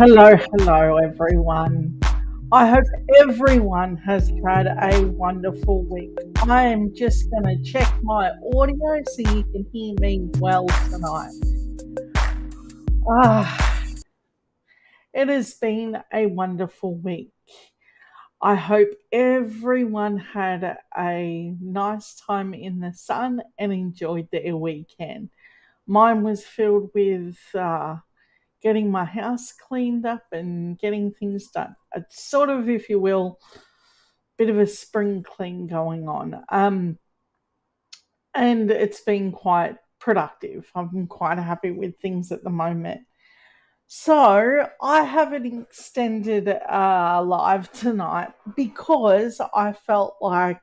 Hello, everyone. I hope everyone has had a wonderful week. I am just going to check my audio so you can hear me well tonight. Ah, it has been a wonderful week. I hope everyone had a nice time in the sun and enjoyed their weekend. Mine was filled with getting my house cleaned up and getting things done. It's sort of, if you will, bit of a spring clean going on. And it's been quite productive. I'm quite happy with things at the moment. So I have an extended live tonight because I felt like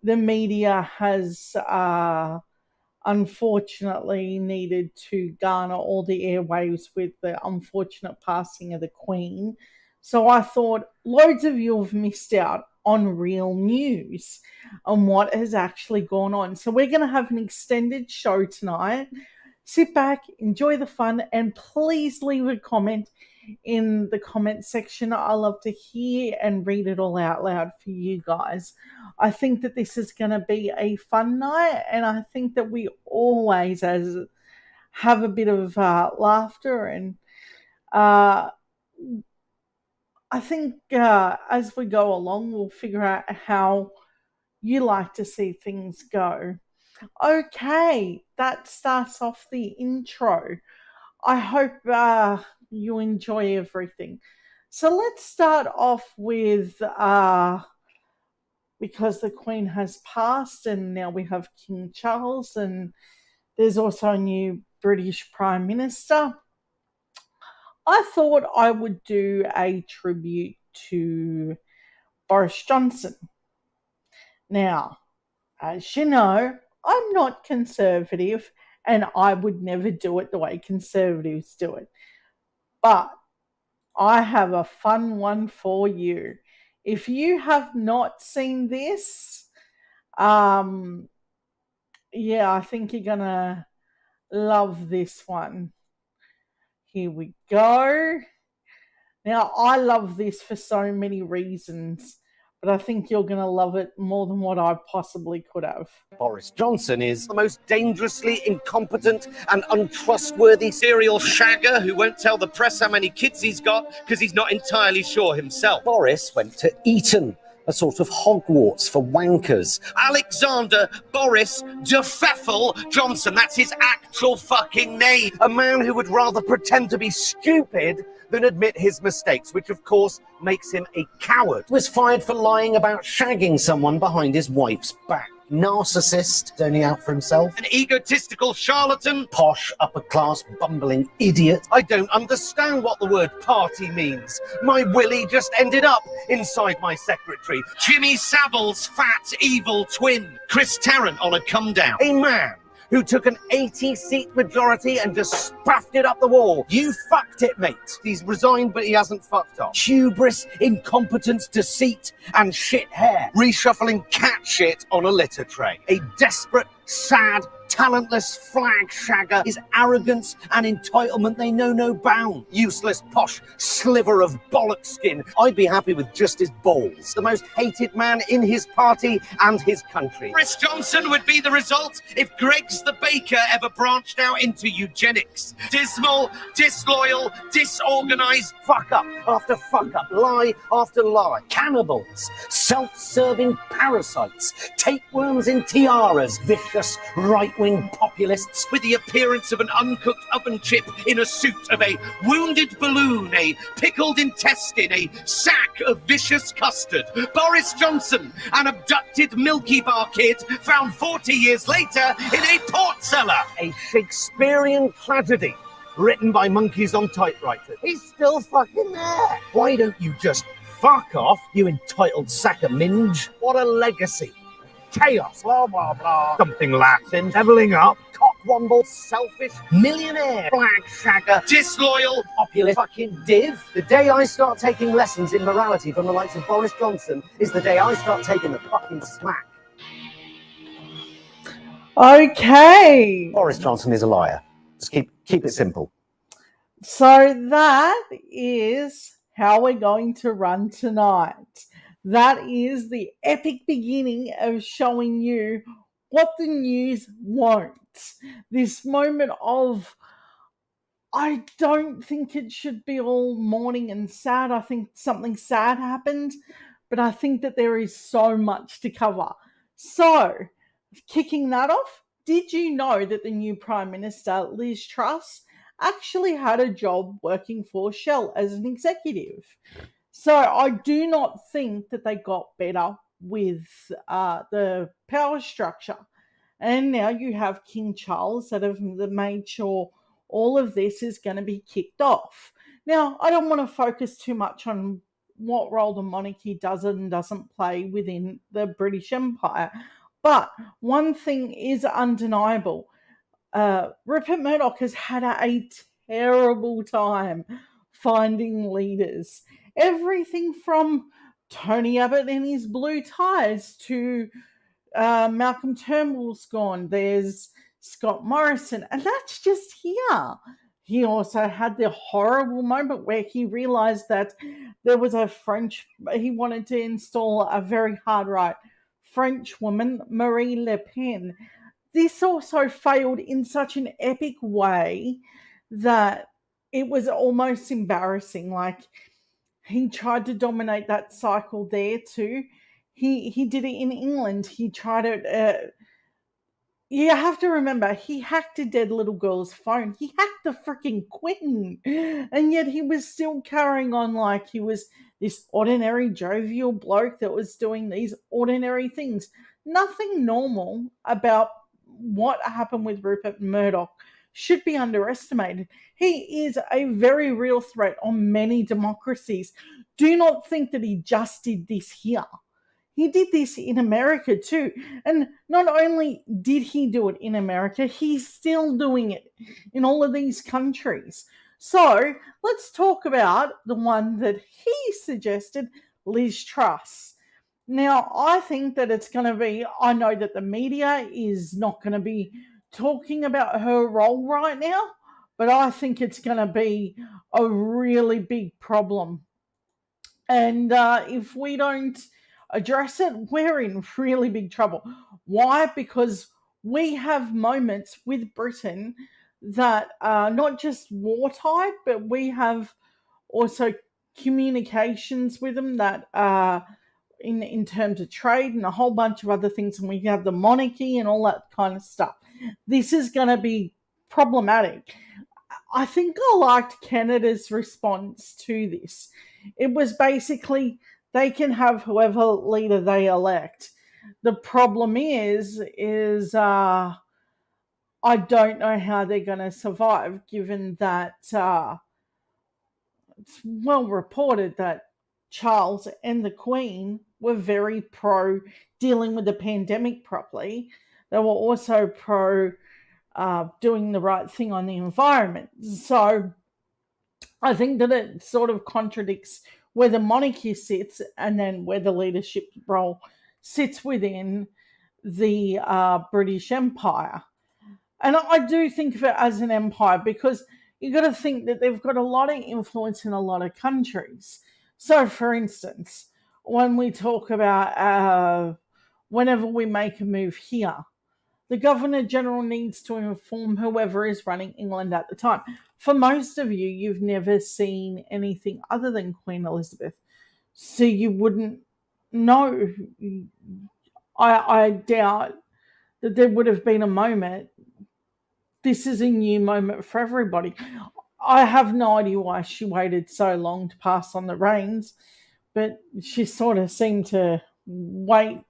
the media has unfortunately needed to garner all the airwaves with the unfortunate passing of the Queen. So I thought loads of you have missed out on real news on what has actually gone on. So we're going to have an extended show tonight. Sit back, enjoy the fun, and please leave a comment in the comment section. I love to hear and read it all out loud for you guys. I think that this is going to be a fun night, and I think that we always have a bit of laughter, and I think as we go along, we'll figure out how you like to see things go. Okay, that starts off the intro. I hope you enjoy everything. So let's start off with because the Queen has passed and now we have King Charles and there's also a new British Prime Minister. I thought I would do a tribute to Boris Johnson. Now, as you know, I'm not conservative and I would never do it the way conservatives do it. But I have a fun one for you. If you have not seen this, I think you're going to love this one. Here we go. Now, I love this for so many reasons, but I think you're going to love it more than what I possibly could have. Boris Johnson is the most dangerously incompetent and untrustworthy serial shagger who won't tell the press how many kids he's got because he's not entirely sure himself. Boris went to Eton, a sort of Hogwarts for wankers. Alexander Boris de Pfeffel Johnson, that's his actual fucking name. A man who would rather pretend to be stupid than admit his mistakes, which of course makes him a coward. Was fired for lying about shagging someone behind his wife's back. Narcissist, only out for himself. An egotistical charlatan. Posh, upper-class, bumbling idiot. I don't understand what the word party means. My willy just ended up inside my secretary. Jimmy Savile's fat, evil twin. Chris Tarrant on a come-down. A man who took an 80-seat majority and just spaffed it up the wall. You fucked it, mate. He's resigned, but he hasn't fucked off. Hubris, incompetence, deceit, and shit hair. Reshuffling cat shit on a litter tray. A desperate, sad, talentless flag shagger. His arrogance and entitlement, they know no bound. Useless, posh sliver of bollock skin. I'd be happy with just his balls. The most hated man in his party and his country. Boris Johnson would be the result if Greggs the baker ever branched out into eugenics. Dismal, disloyal, disorganized, fuck up after fuck up, lie after lie. Cannibals, self-serving parasites, tapeworms in tiaras, vicious vicious right-wing populists with the appearance of an uncooked oven chip in a suit of a wounded balloon, a pickled intestine, a sack of vicious custard. Boris Johnson, an abducted Milky Bar kid found 40 years later in a port cellar. A Shakespearean tragedy written by monkeys on typewriters. He's still fucking there. Why don't you just fuck off, you entitled sack of minge? What a legacy. Chaos, blah, blah, blah. Something Latin, levelling up, cockwomble, selfish, millionaire, flag shagger, disloyal, populist, fucking div. The day I start taking lessons in morality from the likes of Boris Johnson is the day I start taking the fucking smack. Okay. Boris Johnson is a liar. Just keep it simple. So that is how we're going to run tonight. That is the epic beginning of showing you what the news won't. This moment of, I don't think it should be all mourning and sad. I think something sad happened, but I think that there is so much to cover. So, kicking that off, did you know that the new Prime Minister, Liz Truss, actually had a job working for Shell as an executive? So I do not think that they got better with the power structure. And now you have King Charles that have made sure all of this is going to be kicked off. Now, I don't want to focus too much on what role the monarchy does and doesn't play within the British Empire. But one thing is undeniable. Rupert Murdoch has had a terrible time finding leaders. Everything from Tony Abbott and his blue ties to Malcolm Turnbull's gone. There's Scott Morrison, and that's just here. He also had the horrible moment where he realized that there was he wanted to install a very hard right French woman, Marie Le Pen. This also failed in such an epic way that it was almost embarrassing. Like, he tried to dominate that cycle there too. He did it in England. He tried it. You have to remember, he hacked a dead little girl's phone. He hacked the freaking Queen, and yet he was still carrying on like he was this ordinary, jovial bloke that was doing these ordinary things. Nothing normal about what happened with Rupert Murdoch should be underestimated. He is a very real threat on many democracies. Do not think that he just did this here. He did this in America too. And not only did he do it in America, he's still doing it in all of these countries. So let's talk about the one that he suggested, Liz Truss. Now, I think that it's going to be, I know that the media is not going to be talking about her role right now, but I think it's going to be a really big problem. And if we don't address it, we're in really big trouble. Why? Because we have moments with Britain that are not just wartime, but we have also communications with them that are in terms of trade and a whole bunch of other things. And we have the monarchy and all that kind of stuff. This is going to be problematic. I think I liked Canada's response to this. It was basically they can have whoever leader they elect. The problem is I don't know how they're going to survive, given that it's well reported that Charles and the Queen were very pro dealing with the pandemic properly. They were also pro doing the right thing on the environment. So I think that it sort of contradicts where the monarchy sits and then where the leadership role sits within the British Empire. And I do think of it as an empire because you got to think that they've got a lot of influence in a lot of countries. So, for instance, when we talk about whenever we make a move here, the Governor General needs to inform whoever is running England at the time. For most of you, you've never seen anything other than Queen Elizabeth, so you wouldn't know. I doubt that there would have been a moment. This is a new moment for everybody. I have no idea why she waited so long to pass on the reins, but she sort of seemed to wait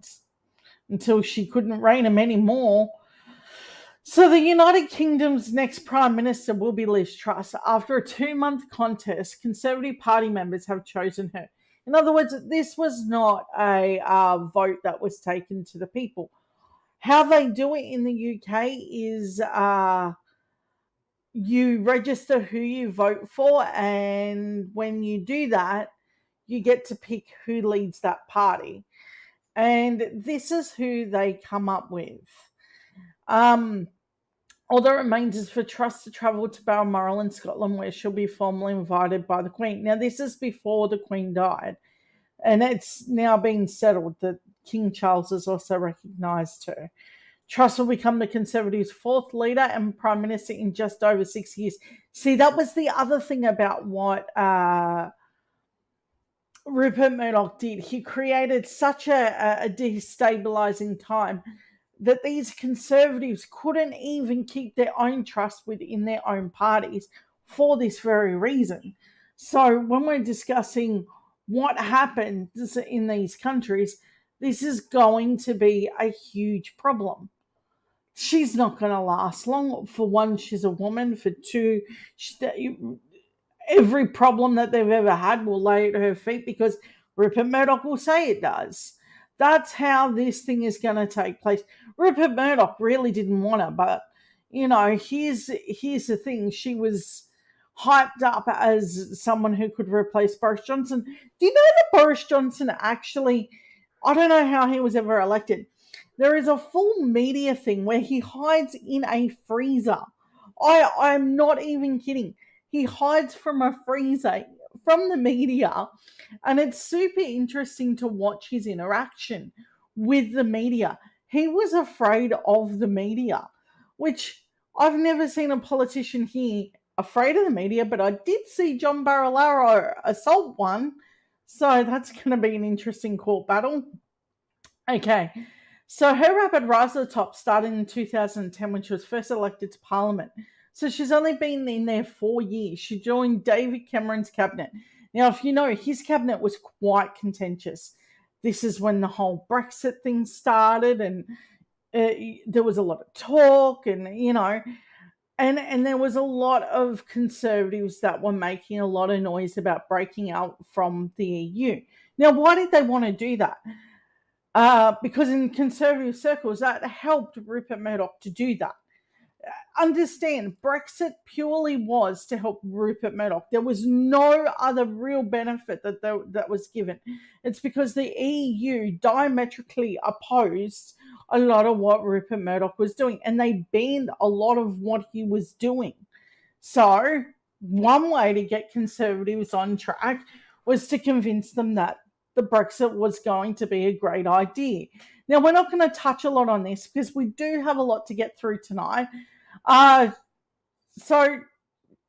until she couldn't reign him anymore. So the United Kingdom's next Prime Minister will be Liz Truss. After a 2-month contest, Conservative Party members have chosen her. In other words, this was not a vote that was taken to the people. How they do it in the UK is you register who you vote for, and when you do that, you get to pick who leads that party. And this is who they come up with. Um, All that remains is for Truss to travel to Balmoral in Scotland, where she'll be formally invited by the Queen. Now, this is before the Queen died, and it's now been settled that King Charles has also recognised her. Truss will become the Conservatives' fourth leader and Prime Minister in just over 6 years. See, that was the other thing about what Rupert Murdoch did. He created such a destabilising time that these Conservatives couldn't even keep their own trust within their own parties for this very reason. So when we're discussing what happens in these countries, this is going to be a huge problem. She's not going to last long. For one, she's a woman. For two, every problem that they've ever had will lay at her feet because Rupert Murdoch will say it does. That's how this thing is going to take place. Rupert Murdoch really didn't want her, but here's the thing: she was hyped up as someone who could replace Boris Johnson. Do you know that Boris Johnson actually? I don't know how he was ever elected. There is a full media thing where he hides in a freezer. I'm not even kidding. He hides from a freezer from the media, and it's super interesting to watch his interaction with the media. He was afraid of the media, which I've never seen a politician here afraid of the media, but I did see John Barilaro assault one. So that's going to be an interesting court battle. Okay, so her rapid rise to the top started in 2010 when she was first elected to Parliament. So she's only been in there 4 years. She joined David Cameron's cabinet. Now, if you know, his cabinet was quite contentious. This is when the whole Brexit thing started, and there was a lot of talk, and there was a lot of Conservatives that were making a lot of noise about breaking out from the EU. Now, why did they want to do that? Because in conservative circles, that helped Rupert Murdoch to do that. Understand, Brexit purely was to help Rupert Murdoch. There was no other real benefit that was given. It's because the EU diametrically opposed a lot of what Rupert Murdoch was doing, and they banned a lot of what he was doing. So, one way to get Conservatives on track was to convince them that the Brexit was going to be a great idea. Now, we're not going to touch a lot on this because we do have a lot to get through tonight. So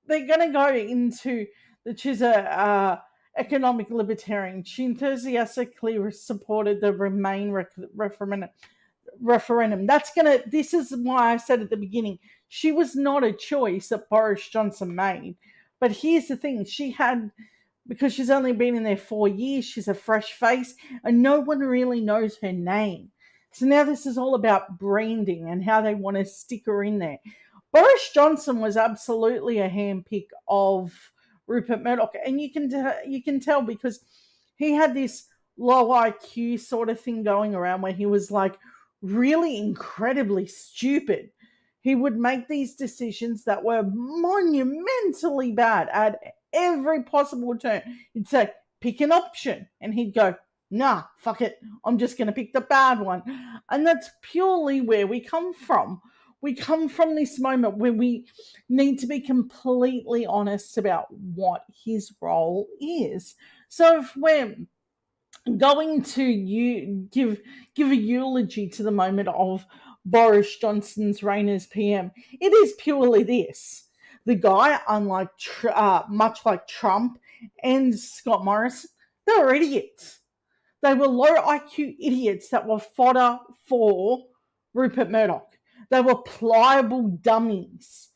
they're going to go into that she's a economic libertarian. She enthusiastically supported the Remain referendum. This is why I said at the beginning, she was not a choice that Boris Johnson made. But here's the thing, because she's only been in there 4 years, she's a fresh face, and no one really knows her name. So now this is all about branding and how they want to stick her in there. Boris Johnson was absolutely a handpick of Rupert Murdoch, and you can tell because he had this low IQ sort of thing going around where he was like really incredibly stupid. He would make these decisions that were monumentally bad at every possible turn. He'd say, pick an option. And he'd go, nah, fuck it. I'm just going to pick the bad one. And that's purely where we come from. We come from this moment where we need to be completely honest about what his role is. So if we're going to give a eulogy to the moment of Boris Johnson's reign as PM, it is purely this. The guy, unlike much like Trump and Scott Morrison, they were idiots. They were low IQ idiots that were fodder for Rupert Murdoch. They were pliable dummies.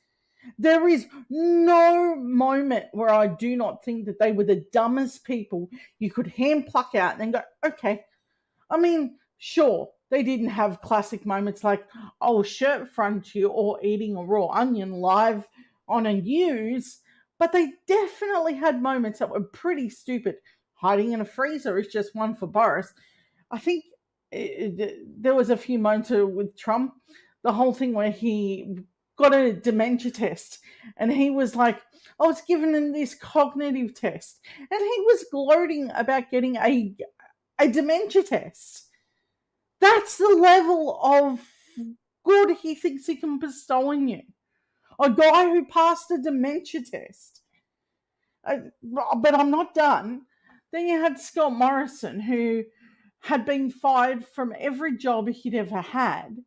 There is no moment where I do not think that they were the dumbest people you could hand pluck out and then go, okay. I mean, sure, they didn't have classic moments like, oh, shirt front you or eating a raw onion live on a news, but they definitely had moments that were pretty stupid. Hiding in a freezer is just one for Boris. I think there was a few moments with Trump, the whole thing where he got a dementia test and he was like, I was given him this cognitive test and he was gloating about getting a dementia test. That's the level of good he thinks he can bestow on you. A guy who passed a dementia test. But I'm not done. Then you had Scott Morrison, who had been fired from every job he'd ever had.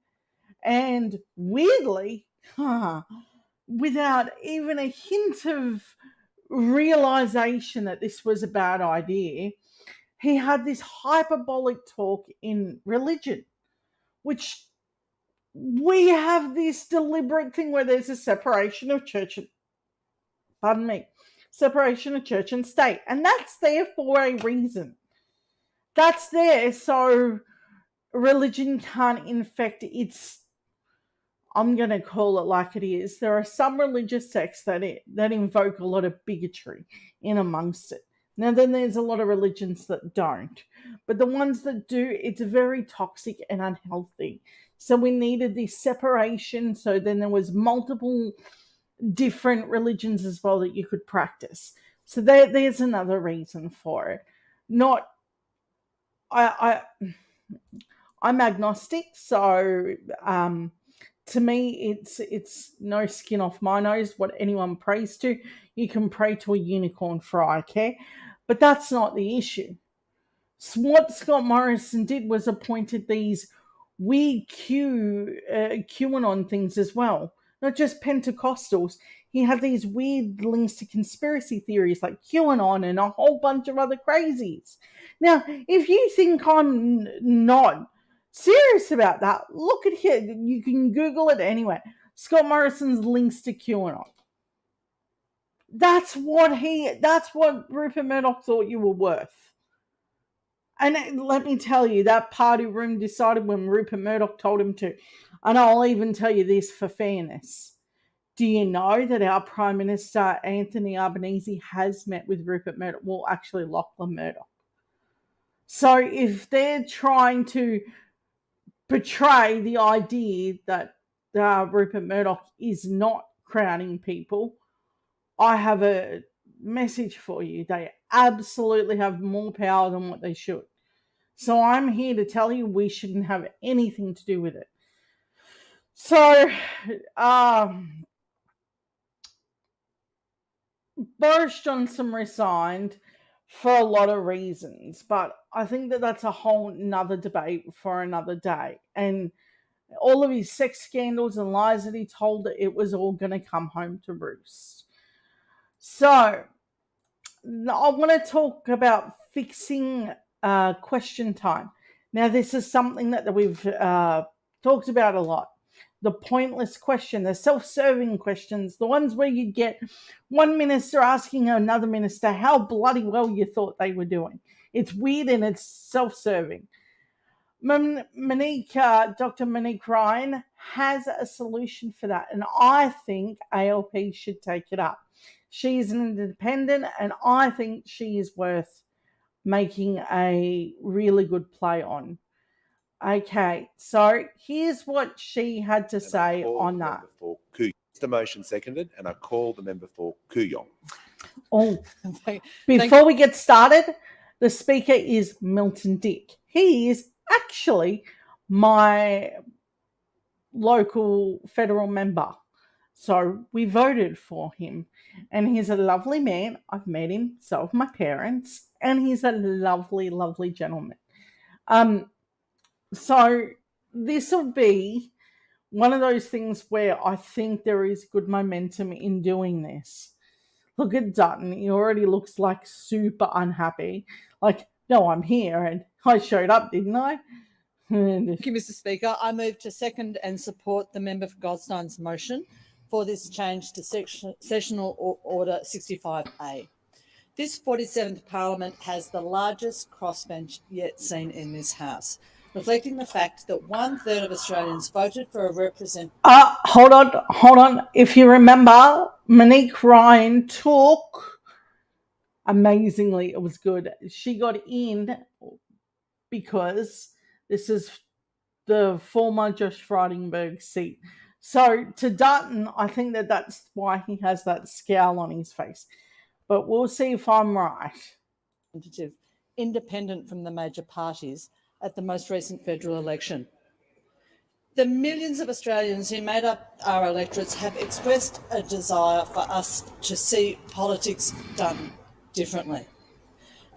And weirdly, without even a hint of realization that this was a bad idea, he had this hyperbolic talk in religion, which we have this deliberate thing where there's a separation of church and, pardon me, separation of church and state. And that's there for a reason. That's there so religion can't infect its, I'm going to call it like it is. There are some religious sects that invoke a lot of bigotry in amongst it. Now, then there's a lot of religions that don't. But the ones that do, it's very toxic and unhealthy. So we needed this separation. So then there was multiple different religions as well that you could practice. So there's another reason for it. Not, I'm agnostic, so to me, it's no skin off my nose what anyone prays to. You can pray to a unicorn for all I care, but that's not the issue. So what Scott Morrison did was appointed these weird QAnon things as well, not just Pentecostals. He had these weird links to conspiracy theories like QAnon and a whole bunch of other crazies. Now, if you think I'm not serious about that, look at here. You can Google it anyway. Scott Morrison's links to QAnon. That's what Rupert Murdoch thought you were worth. And let me tell you, that party room decided when Rupert Murdoch told him to. And I'll even tell you this for fairness. Do you know that our Prime Minister, Anthony Albanese, has met with Rupert Murdoch? Well, actually, Lachlan Murdoch. So if they're trying to portray the idea that Rupert Murdoch is not crowning people, I have a message for you. They absolutely have more power than what they should. So I'm here to tell you we shouldn't have anything to do with it. So, Boris Johnson resigned for a lot of reasons, but I think that that's a whole nother debate for another day. And all of his sex scandals and lies that he told, it was all going to come home to roost. So, I want to talk about fixing question time. Now, this is something that we've talked about a lot. The pointless question, the self-serving questions, the ones where you get one minister asking another minister how bloody well you thought they were doing. It's weird and it's self-serving. Dr. Monique Ryan has a solution for that, and I think ALP should take it up. She's an independent, and I think she is worth making a really good play on. Okay, so here's what she had to say on that. The motion seconded, and I call the member for Kooyong. Oh, before we get started, the speaker is Milton Dick. He is actually my local federal member. So we voted for him. And he's a lovely man. I've met him, so have my parents. And he's a lovely, lovely gentleman. So this will be one of those things where I think there is good momentum in doing this. Look at Dutton. He already looks like super unhappy. Like, no, I'm here and I showed up, didn't I? Thank you, Mr. Speaker. I move to second and support the member for Goldstein's motion for this change to Sessional Order 65A. This 47th Parliament has the largest crossbench yet seen in this House, reflecting the fact that 1/3 of Australians voted for a representative. Hold on. If you remember, Monique Ryan took amazingly. It was good. She got in because this is the former Josh Frydenberg seat. So to Dutton, I think that's why he has that scowl on his face. But we'll see if I'm right. Independent from the major parties at the most recent federal election. The millions of Australians who made up our electorates have expressed a desire for us to see politics done differently.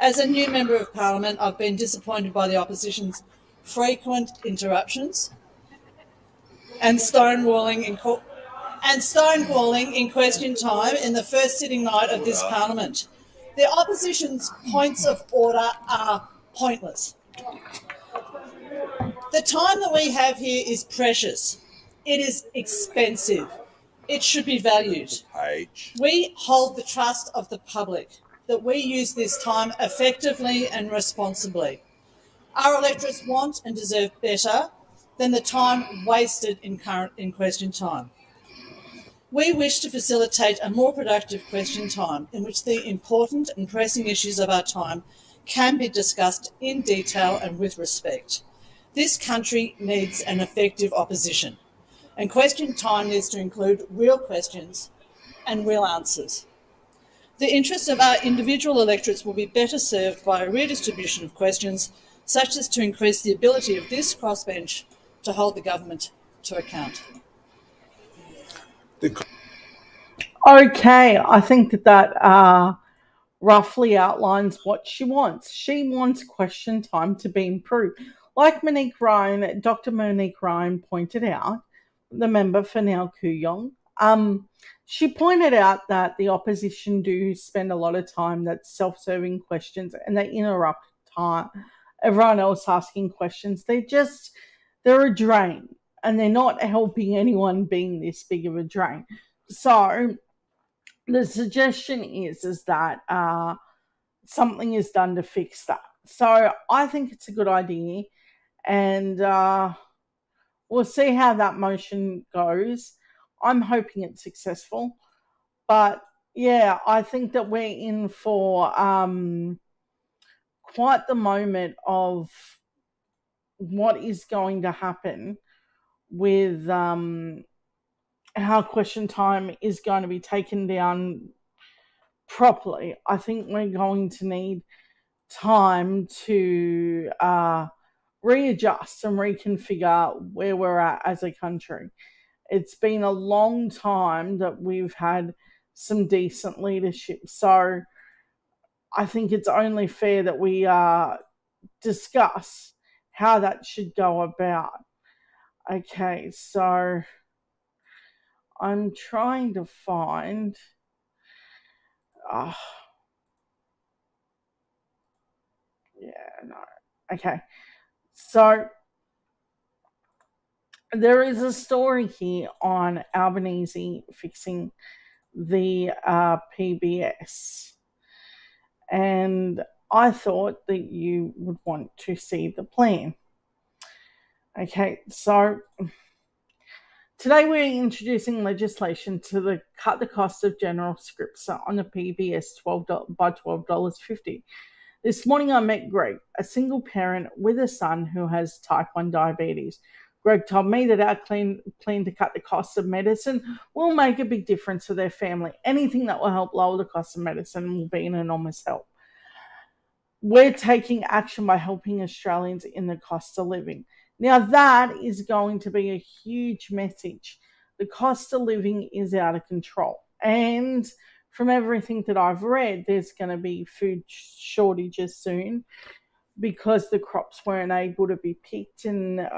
As a new Member of Parliament, I've been disappointed by the opposition's frequent interruptions and stonewalling in question time in the first sitting night of this Parliament. The opposition's points of order are pointless. The time that we have here is precious. It is expensive. It should be valued. We hold the trust of the public that we use this time effectively and responsibly. Our electorates want and deserve better than the time wasted in question time. We wish to facilitate a more productive question time in which the important and pressing issues of our time can be discussed in detail and with respect. This country needs an effective opposition, and question time needs to include real questions and real answers. The interests of our individual electorates will be better served by a redistribution of questions, such as to increase the ability of this crossbench to hold the government to account. Okay, I think that roughly outlines what she wants. She wants question time to be improved. Like Dr. Monique Ryan pointed out, the member for Now Kooyong, she pointed out that the opposition do spend a lot of time that's self-serving questions and they interrupt time. Everyone else asking questions, they're a drain and they're not helping anyone being this big of a drain. So the suggestion is that something is done to fix that. So I think it's a good idea, and we'll see how that motion goes. I'm hoping it's successful, but yeah, I think that we're in for quite the moment of what is going to happen with how question time is going to be taken down properly. I think we're going to need time to readjust and reconfigure where we're at as a country. It's been a long time that we've had some decent leadership. So I think it's only fair that we discuss how that should go about. Okay, so I'm trying to find. Okay, so there is a story here on Albanese fixing the PBS, and I thought that you would want to see the plan. Okay, so today we're introducing legislation to cut the cost of general scripts on the PBS by $12.50. This morning I met Greg, a single parent with a son who has type 1 diabetes. Greg told me that our plan to cut the cost of medicine will make a big difference for their family. Anything that will help lower the cost of medicine will be an enormous help. We're taking action by helping Australians in the cost of living. Now that is going to be a huge message. The cost of living is out of control. And from everything that I've read, there's going to be food shortages soon because the crops weren't able to be picked, and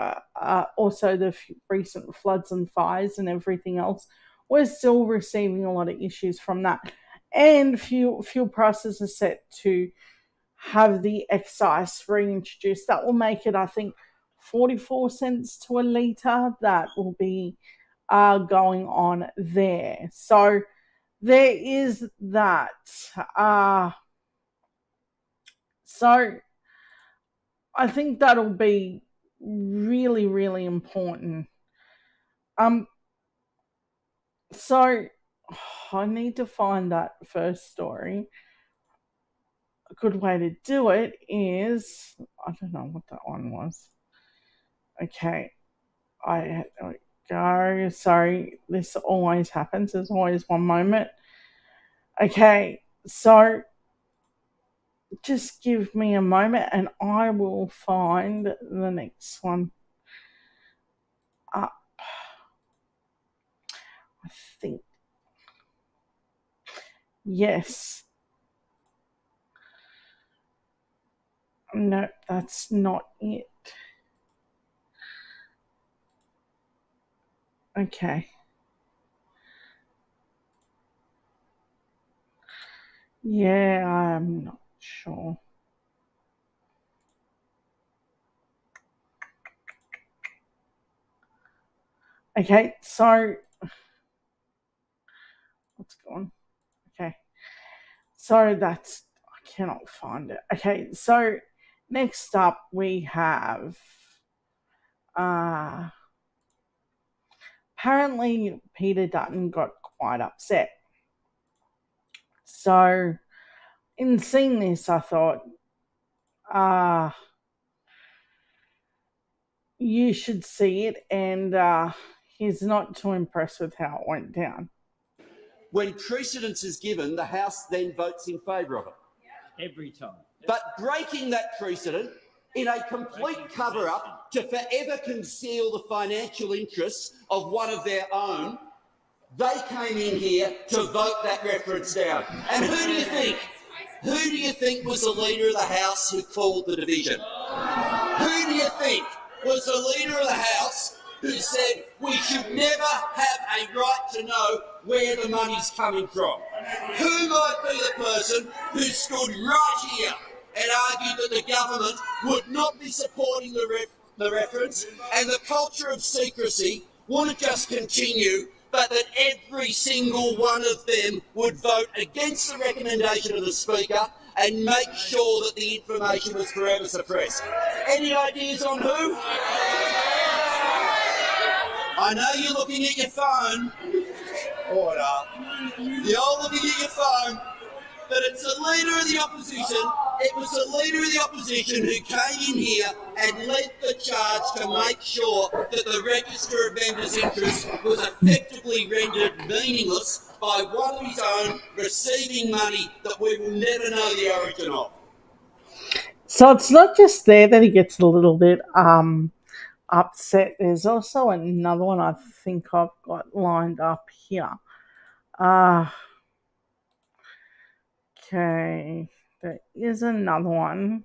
also the recent floods and fires and everything else. We're still receiving a lot of issues from that. And fuel prices are set to have the excise reintroduced. That will make it, I think, 44 cents to a litre that will be going on there. So there is that. So I think that'll be really, really important. So I need to find that first story. A good way to do it is, I don't know what that one was. Okay, there we go. Sorry, this always happens. There's always one moment. Okay, so just give me a moment and I will find the next one up. I think. Yes. No, that's not it. Okay. Yeah, I'm not sure. Okay, so what's going? Okay, so that's I cannot find it. Okay, so next up we have apparently Peter Dutton got quite upset. So in seeing this, I thought, you should see it, and he's not too impressed with how it went down. When precedence is given, the House then votes in favour of it. Every time. But breaking that precedent in a complete cover-up to forever conceal the financial interests of one of their own, they came in here to vote that reference down. And who do you think? Who do you think was the Leader of the House who called the division? Who do you think was the Leader of the House who said we should never have a right to know where the money's coming from? Who might be the person who stood right here and argued that the government would not be supporting the reference and the culture of secrecy wouldn't just continue, but that every single one of them would vote against the recommendation of the Speaker and make sure that the information was forever suppressed? Any ideas on who? I know you're looking at your phone. Order. You're all looking at your phone, but it's the Leader of the Opposition. It was the Leader of the Opposition who came in here and led the charge to make sure that the Register of Members' Interest was effectively rendered meaningless by one of his own receiving money that we will never know the origin of. So it's not just there that he gets a little bit upset. There's also another one I think I've got lined up here. Okay, there is another one.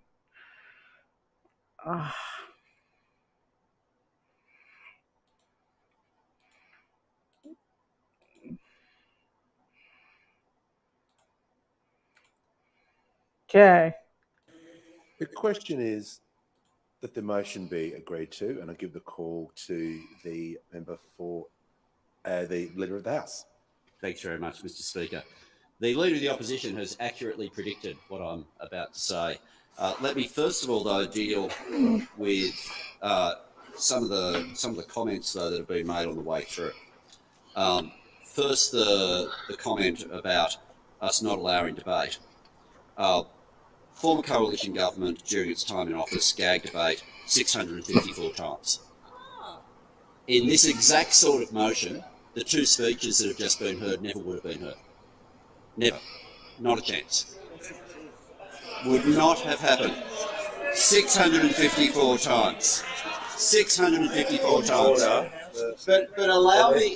Okay. The question is that the motion be agreed to, and I give the call to the member for the Leader of the House. Thanks very much, Mr. Speaker. The Leader of the Opposition has accurately predicted what I'm about to say. Let me first of all, though, deal with some of the comments though that have been made on the way through. First, the comment about us not allowing debate. Former coalition government, during its time in office, gagged debate 654 times. In this exact sort of motion, the two speeches that have just been heard never would have been heard. Never. Not a chance. Would not have happened. 654 times. 654 times. But allow me,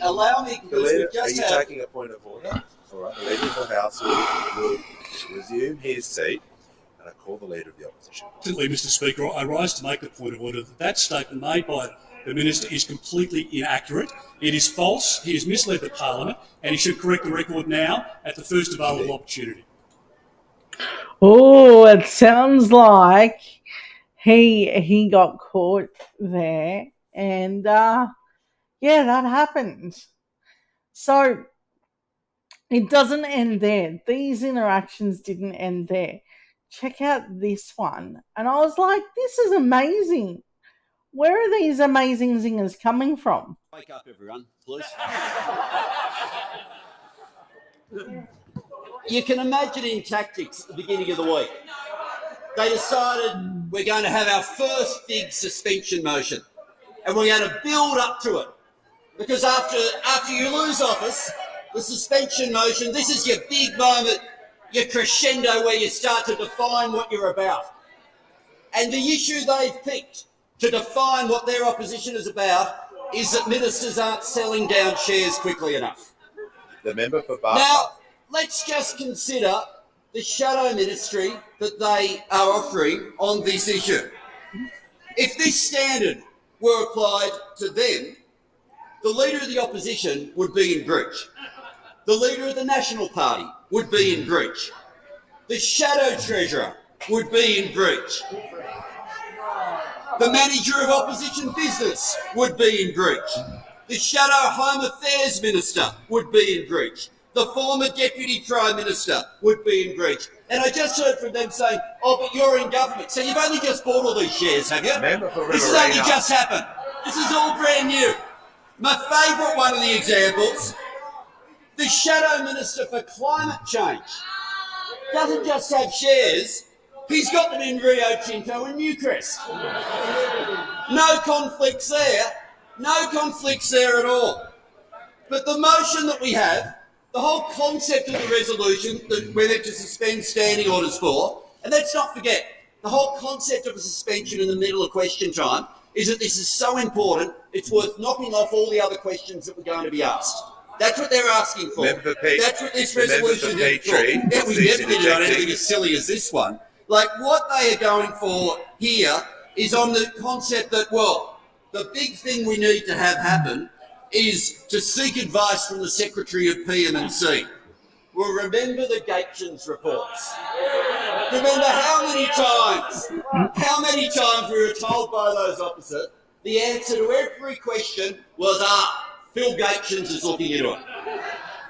because we just are you taking a point of order? All right, the Leader of the House will resume his seat, and I call the Leader of the Opposition. Mr. Speaker, I rise to make the point of order that statement made by the Minister is completely inaccurate. It is false. He has misled the Parliament, and he should correct the record now at the first available opportunity. Oh, it sounds like he got caught there, and yeah, that happened. So it doesn't end there. These interactions didn't end there. Check out this one. And I was like, this is amazing. Where are these amazing zingers coming from? Wake up, everyone, please. You can imagine in tactics at the beginning of the week, they decided we're going to have our first big suspension motion, and we're going to build up to it. Because after you lose office, the suspension motion, this is your big moment, your crescendo where you start to define what you're about. And the issue they've picked to define what their opposition is about is that ministers aren't selling down shares quickly enough. The member for Bath. Now, let's just consider the shadow ministry that they are offering on this issue. If this standard were applied to them, the Leader of the Opposition would be in breach. The Leader of the National Party would be in breach. The Shadow Treasurer would be in breach. The Manager of Opposition Business would be in breach. The Shadow Home Affairs Minister would be in breach. The former Deputy Prime Minister would be in breach. And I just heard from them saying, oh, but you're in government. So you've only just bought all these shares, have you? This has only just happened. This is all brand new. My favourite one of the examples, the Shadow Minister for Climate Change doesn't just have shares, he's got them in Rio Tinto and Newcrest. No conflicts there. No conflicts there at all. But the motion that we have, the whole concept of the resolution that we're meant to suspend standing orders for, and let's not forget, the whole concept of a suspension in the middle of question time is that this is so important, it's worth knocking off all the other questions that we're going to be asked. That's what they're asking for. That's what this resolution is for. Yeah, we definitely don't have anything as silly as this one. Like, what they are going for here is on the concept that, well, the big thing we need to have happen is to seek advice from the Secretary of PM&C. Well, remember the Gatchins reports. Remember how many times we were told by those opposite the answer to every question was, Phil Gatchins is looking into it.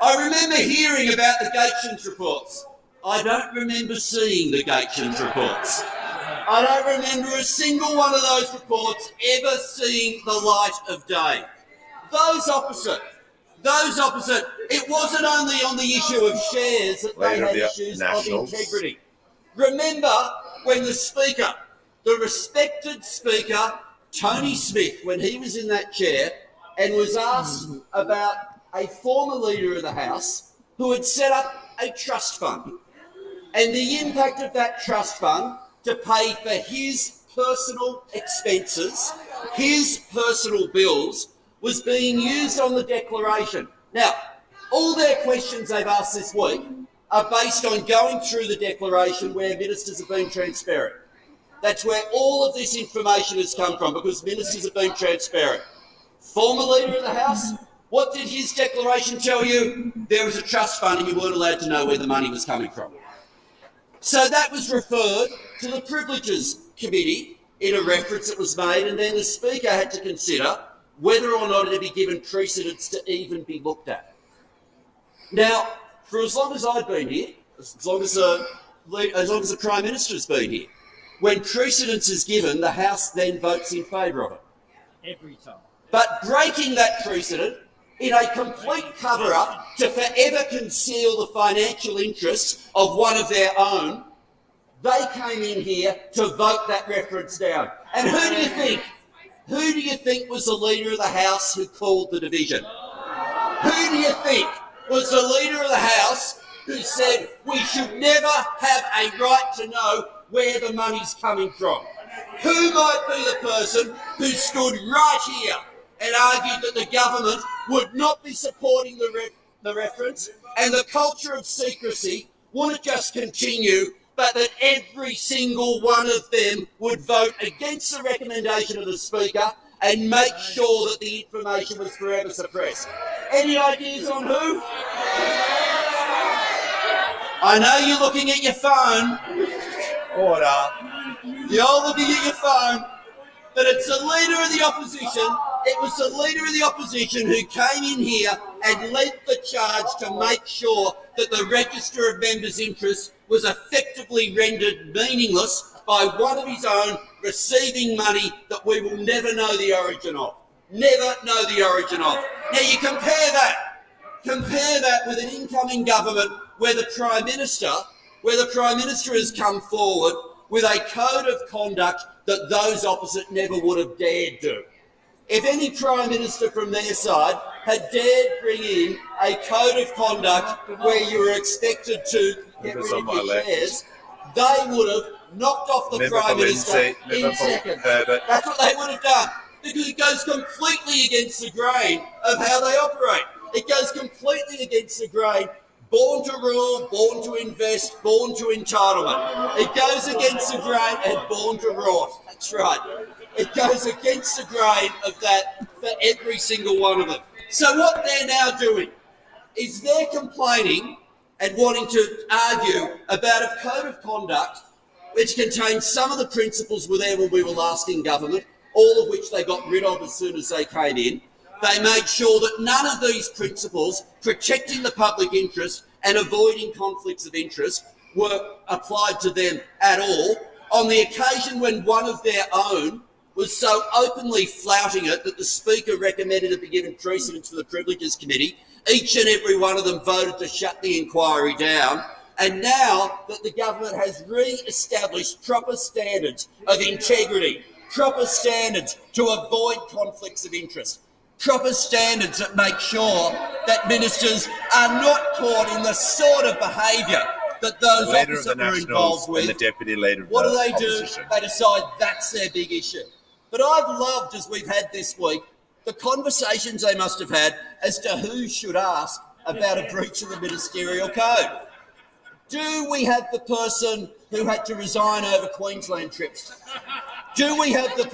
I remember hearing about the Gatchins reports. I don't remember seeing the Gatchins reports. I don't remember a single one of those reports ever seeing the light of day. Those opposite, it wasn't only on the issue of shares that they had issues of integrity. Remember when the Speaker, the respected Speaker, Tony Smith, when he was in that chair and was asked about a former Leader of the House who had set up a trust fund and the impact of that trust fund to pay for his personal expenses, his personal bills, was being used on the declaration. Now, all their questions they've asked this week are based on going through the declaration where ministers have been transparent. That's where all of this information has come from, because ministers have been transparent. Former Leader of the House, what did his declaration tell you? There was a trust fund and you weren't allowed to know where the money was coming from. So that was referred to the Privileges Committee in a reference that was made, and then the Speaker had to consider whether or not it would be given precedence to even be looked at. Now, for as long as I've been here, as long as the Prime Minister's been here, when precedence is given, the House then votes in favour of it. Every time. But breaking that precedent in a complete cover-up to forever conceal the financial interests of one of their own, they came in here to vote that reference down. And who do you think? Who do you think was the Leader of the House who called the division? Who do you think was the Leader of the House who said we should never have a right to know where the money's coming from? Who might be the person who stood right here and argued that the government would not be supporting the reference and the culture of secrecy wouldn't just continue, but that every single one of them would vote against the recommendation of the Speaker and make sure that the information was forever suppressed? Any ideas on who? I know you're looking at your phone. Order. You're all looking at your phone, but it's the leader of the opposition. It was the leader of the opposition who came in here and led the charge to make sure that the register of members' interests was effectively rendered meaningless by one of his own receiving money that we will never know the origin of. Never know the origin of. Now you compare that with an incoming government where the Prime Minister has come forward with a code of conduct that those opposite never would have dared do. If any Prime Minister from their side had dared bring in a code of conduct where you were expected to get rid of your shares, they would have knocked off the Prime Minister in seconds. That's what they would have done, because it goes completely against the grain of how they operate. It goes completely against the grain. Born to rule, born to invest, born to entitlement. It goes against the grain and born to rot. That's right. It goes against the grain of that for every single one of them. So what they're now doing is they're complaining and wanting to argue about a code of conduct which contains some of the principles were there when we were last in government, all of which they got rid of as soon as they came in. They made sure that none of these principles, protecting the public interest and avoiding conflicts of interest, were applied to them at all. On the occasion when one of their own was so openly flouting it that the Speaker recommended it be given precedence to the Privileges Committee, each and every one of them voted to shut the inquiry down. And now that the government has re-established proper standards of integrity, proper standards to avoid conflicts of interest, proper standards that make sure that ministers are not caught in the sort of behaviour that those opposite were involved with. And the deputy leader of what the do they opposition. do? They decide that's their big issue. But I've loved, as we've had this week, the conversations they must have had as to who should ask about a breach of the ministerial code. Do we have the person who had to resign over Queensland trips? Do we have the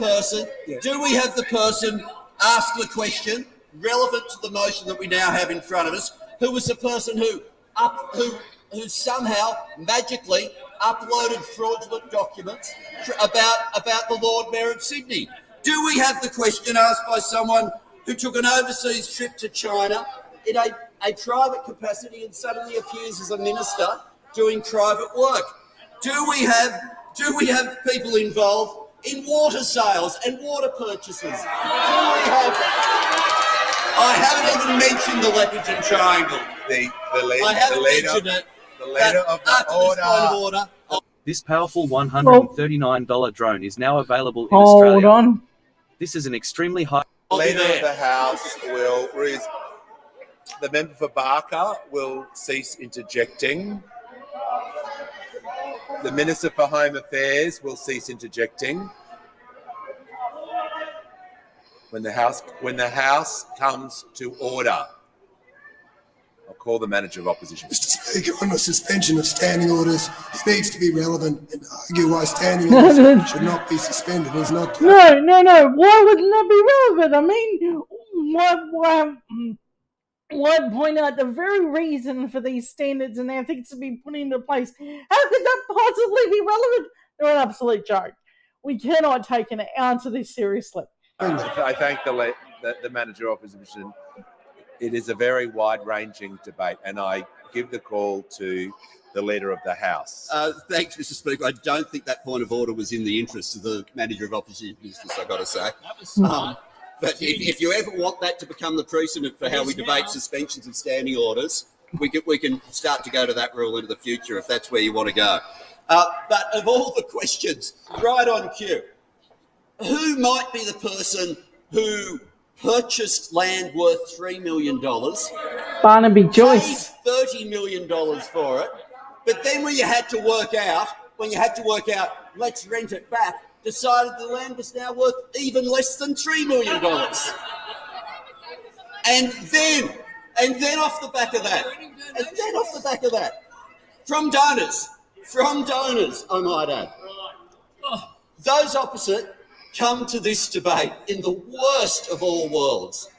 person ask the question relevant to the motion that we now have in front of us, who was the person who somehow magically uploaded fraudulent documents about the Lord Mayor of Sydney? Do we have the question asked by someone who took an overseas trip to China in a private capacity and suddenly appears as a minister doing private work? Do we have people involved in water sales and water purchases? I haven't even mentioned the Leppington Triangle. The leader of the order. This powerful $139 drone is now available in Australia. Hold on. This is an extremely high... The leader of the House the member for Barker will cease interjecting. The Minister for Home Affairs will cease interjecting. When the House comes to order, I'll call the Manager of Opposition. Mr. Speaker, on the suspension of standing orders, it needs to be relevant and argue why standing orders should not be suspended. It's not. No. Why wouldn't that be relevant? I mean, why point out the very reason for these standards and ethics to be put into place? How could that possibly be relevant? They're an absolute joke. We cannot take an ounce of this seriously. I thank the Manager of Opposition. It is a very wide-ranging debate, and I give the call to the Leader of the House. Thanks, Mr. Speaker. I don't think that point of order was in the interest of the Manager of Opposition Ministers, I've got to say. But if you ever want that to become the precedent for how we debate suspensions of standing orders, we can start to go to that rule into the future if that's where you want to go. But of all the questions, right on cue, who might be the person who purchased land worth $3 million, Barnaby Joyce, paid $30 million for it, but then when you had to work out, let's rent it back, decided the land was now worth even less than $3 million. And then off the back of that, from donors, I might add, those opposite come to this debate in the worst of all worlds,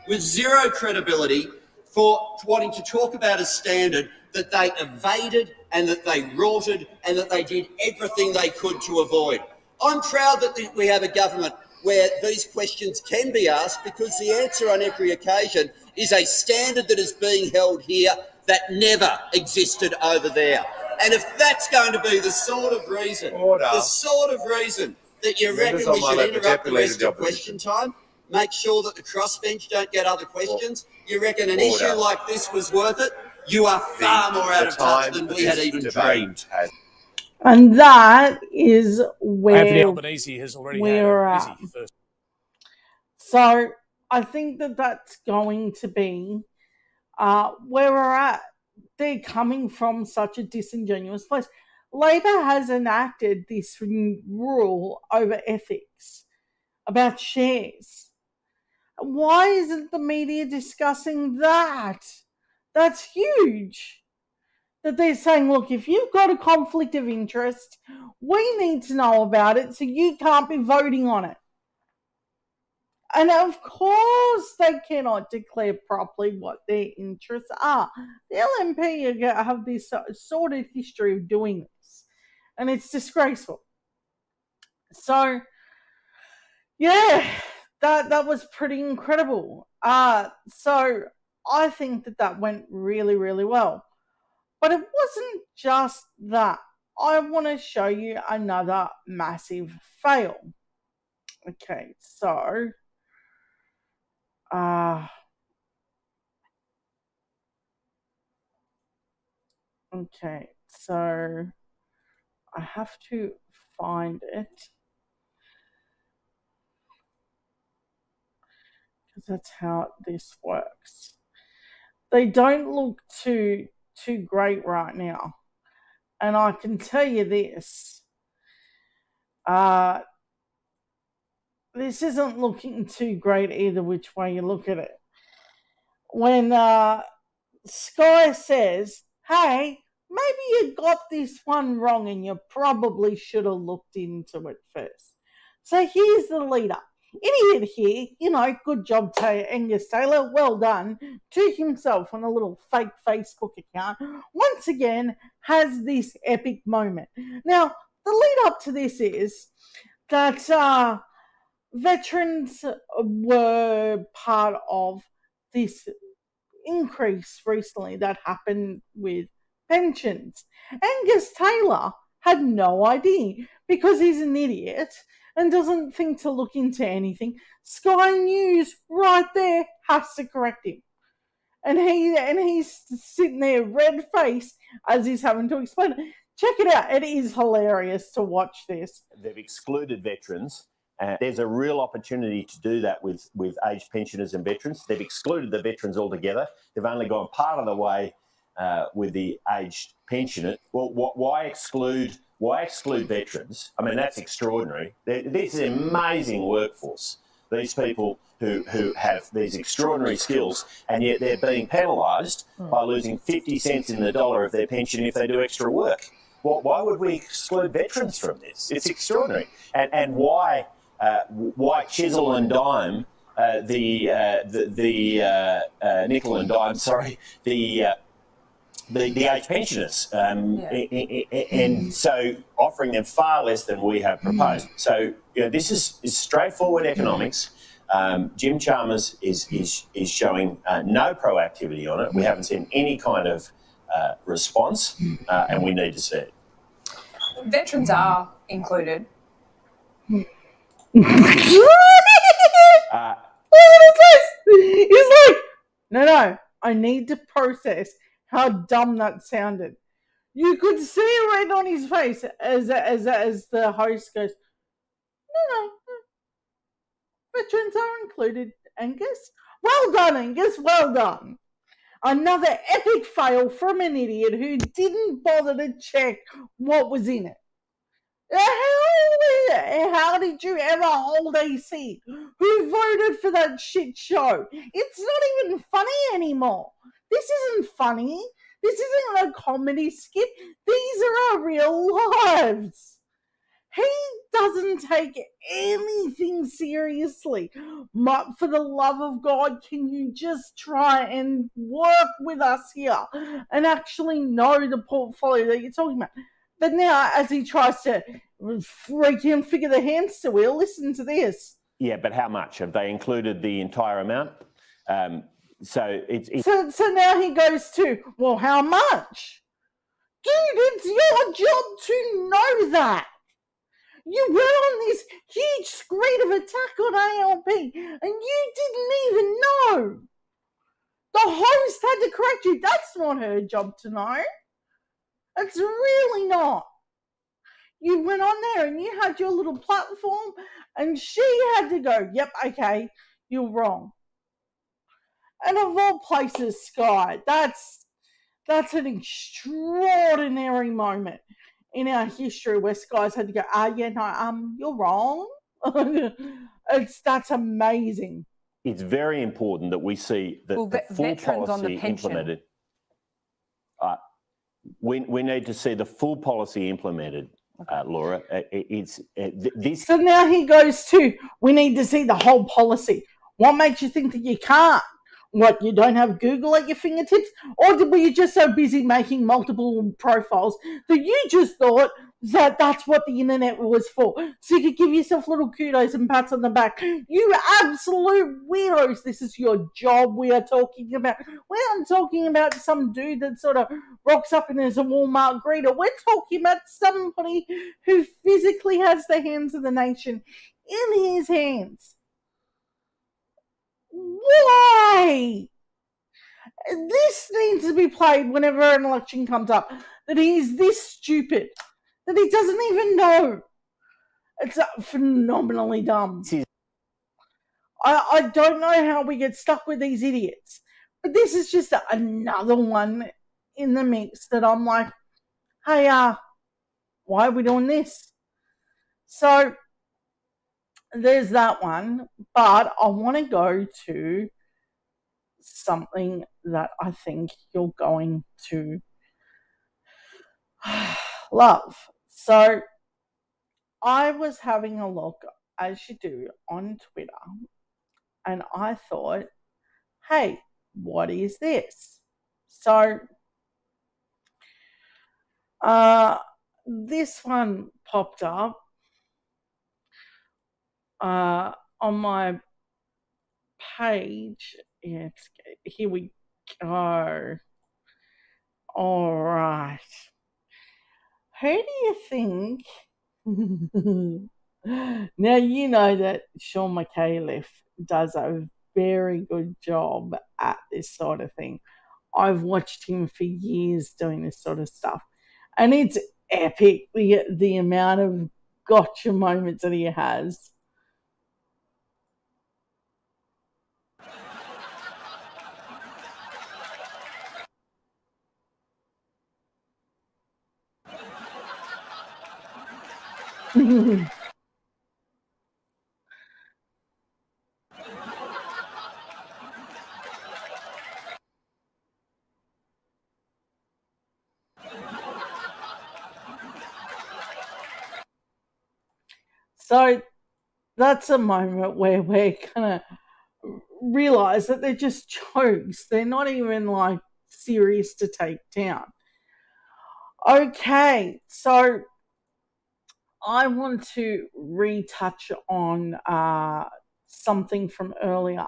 with zero credibility for wanting to talk about a standard that they evaded and that they rorted and that they did everything they could to avoid. I'm proud that we have a government where these questions can be asked, because the answer on every occasion is a standard that is being held here that never existed over there. And if that's going to be the sort of reason, that you reckon we should interrupt the rest of question time, make sure that the crossbench don't get other questions, you reckon an issue like this was worth it, you are far more out of touch than we had even dreamed. And that is where Anthony Albanese has already had a busy first. So I think that that's going to be where we're at. They're coming from such a disingenuous place. Labor has enacted this rule over ethics about shares. Why isn't the media discussing that? That's huge. That they're saying, look, if you've got a conflict of interest, we need to know about it so you can't be voting on it. And of course, they cannot declare properly what their interests are. The LNP have this sordid history of doing this, and it's disgraceful. So, yeah, that was pretty incredible. So I think that went really, really well. But it wasn't just that. I want to show you another massive fail. Okay, so okay, so I have to find it because that's how this works. They don't look too great right now, and I can tell you this. This isn't looking too great either which way you look at it. When Sky says, hey, maybe you got this one wrong and you probably should have looked into it first. So here's the leader. Idiot here, good job, Angus Taylor, well done, to himself on a little fake Facebook account, once again has this epic moment. Now, the lead up to this is that veterans were part of this increase recently that happened with pensions. Angus Taylor had no idea because he's an idiot and doesn't think to look into anything. Sky News right there has to correct him. And he's sitting there red-faced as he's having to explain it. Check it out. It is hilarious to watch this. They've excluded veterans. There's a real opportunity to do that with aged pensioners and veterans. They've excluded the veterans altogether. They've only gone part of the way with the aged pensioner. Well, why exclude veterans? I mean, that's extraordinary. This is an amazing workforce. These people who have these extraordinary skills, and yet they're being penalised by losing 50 cents in the dollar of their pension if they do extra work. Well, why would we exclude veterans from this? It's extraordinary. And why Chisel and Dime, the nickel and dime, sorry, the aged pensioners, and so offering them far less than we have proposed. So this is straightforward economics. Jim Chalmers is showing no proactivity on it. We haven't seen any kind of response, and we need to see it. Veterans are included. What is this? He's like, no, I need to process how dumb that sounded. You could see it right on his face as the host goes, no. Veterans are included, Angus. Well done, Angus, well done. Another epic fail from an idiot who didn't bother to check what was in it. How did you ever hold a seat? Who voted for that shit show? It's not even funny anymore. This isn't funny. This isn't a comedy skit. These are our real lives. He doesn't take anything seriously. For the love of God, can you just try and work with us here and actually know the portfolio that you're talking about? But now, as he tries to figure the hamster wheel, listen to this. Yeah, but how much? Have they included the entire amount? So now he goes to, well, how much? Dude, it's your job to know that. You went on this huge screed of attack on ALP and you didn't even know. The host had to correct you. That's not her job to know. It's really not. You went on there and you had your little platform and she had to go, yep, okay, you're wrong. And of all places, Sky, that's an extraordinary moment in our history where Sky's had to go, you're wrong. That's amazing. It's very important that we see that the full policy implemented. We need to see the full policy implemented, Laura. So now he goes to, we need to see the whole policy. What makes you think that you can't? What, you don't have Google at your fingertips? Or were you just so busy making multiple profiles that you just thought that that's what the internet was for? So you could give yourself little kudos and pats on the back. You absolute weirdos. This is your job we are talking about. We aren't talking about some dude that sort of rocks up and is a Walmart greeter. We're talking about somebody who physically has the hands of the nation in his hands. Why? This needs to be played whenever an election comes up. That he's this stupid. That he doesn't even know. It's phenomenally dumb. I don't know how we get stuck with these idiots. But this is just another one in the mix that I'm like, hey, why are we doing this? So there's that one, but I want to go to something that I think you're going to love. So I was having a look, as you do, on Twitter, and I thought, hey, what is this? So this one popped up on my page. Here we go. All right. Who do you think? Now, you know that Sean McAuliffe does a very good job at this sort of thing. I've watched him for years doing this sort of stuff. And it's epic, the amount of gotcha moments that he has. So that's a moment where we're gonna realize that they're just jokes. They're not even like serious to take down. Okay, so I want to retouch on something from earlier.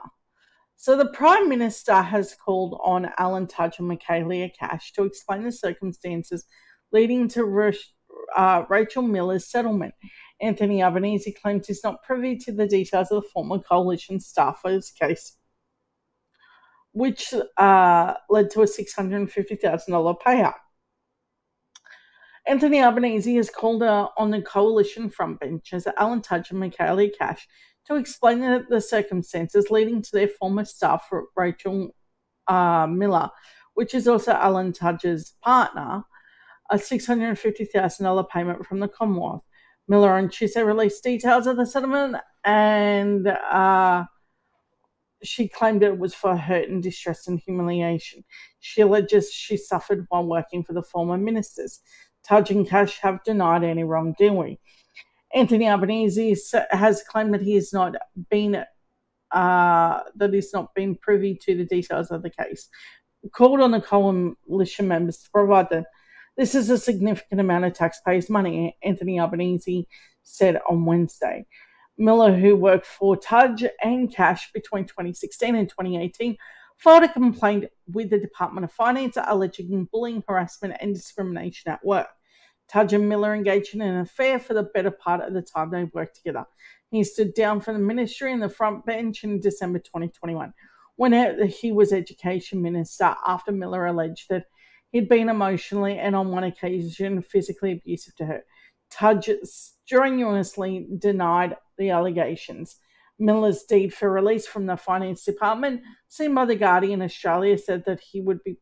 So the Prime Minister has called on Alan Tudge and Michaelia Cash to explain the circumstances leading to Rachel Miller's settlement. Anthony Albanese claims he's not privy to the details of the former coalition staffer's case, which led to a $650,000 payout. Anthony Albanese has called on the coalition frontbenchers Alan Tudge and Michaelia Cash to explain the circumstances leading to their former staff, Rachel Miller, which is also Alan Tudge's partner, a $650,000 payment from the Commonwealth. Miller on Tuesday released details of the settlement, and she claimed it was for hurt and distress and humiliation. She alleges she suffered while working for the former ministers. Tudge and Cash have denied any wrongdoing. Anthony Albanese has claimed that he's not been privy to the details of the case. Called on the coalition members to provide them. This is a significant amount of taxpayers' money, Anthony Albanese said on Wednesday. Miller, who worked for Tudge and Cash between 2016 and 2018, filed a complaint with the Department of Finance alleging bullying, harassment, and discrimination at work. Tudge and Miller engaged in an affair for the better part of the time they worked together. He stood down from the ministry in the front bench in December 2021 when he was Education Minister after Miller alleged that he'd been emotionally and on one occasion physically abusive to her. Tudge strenuously denied the allegations. Miller's deed for release from the Finance Department, seen by The Guardian Australia, said that she would be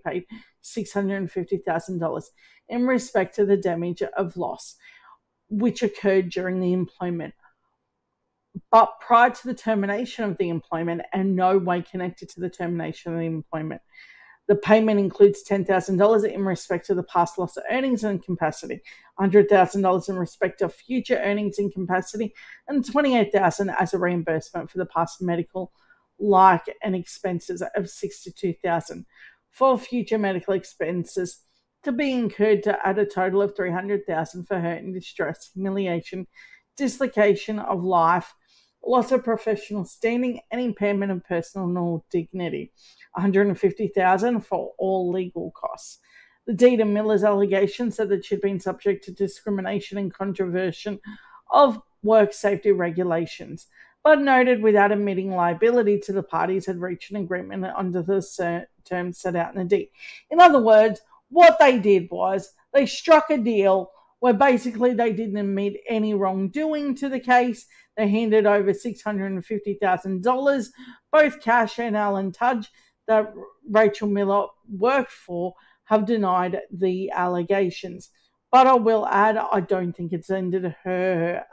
paid $650,000 in respect to the damage of loss, which occurred during the employment, but prior to the termination of the employment and no way connected to the termination of the employment. The payment includes $10,000 in respect to the past loss of earnings and capacity, $100,000 in respect of future earnings and capacity, and $28,000 as a reimbursement for the past medical, and expenses of $62,000 for future medical expenses to be incurred at a total of $300,000 for hurt and distress, humiliation, dislocation of life, loss of professional standing, and impairment of personal dignity. $150,000 for all legal costs. The deed of Miller's allegations said that she'd been subject to discrimination and contravention of work safety regulations, but noted without admitting liability to the parties had reached an agreement under the terms set out in the deed. In other words, what they did was they struck a deal where basically they didn't admit any wrongdoing to the case. They handed over $650,000. Both Cash and Alan Tudge, that Rachel Miller worked for, have denied the allegations. But I will add, I don't think it's ended her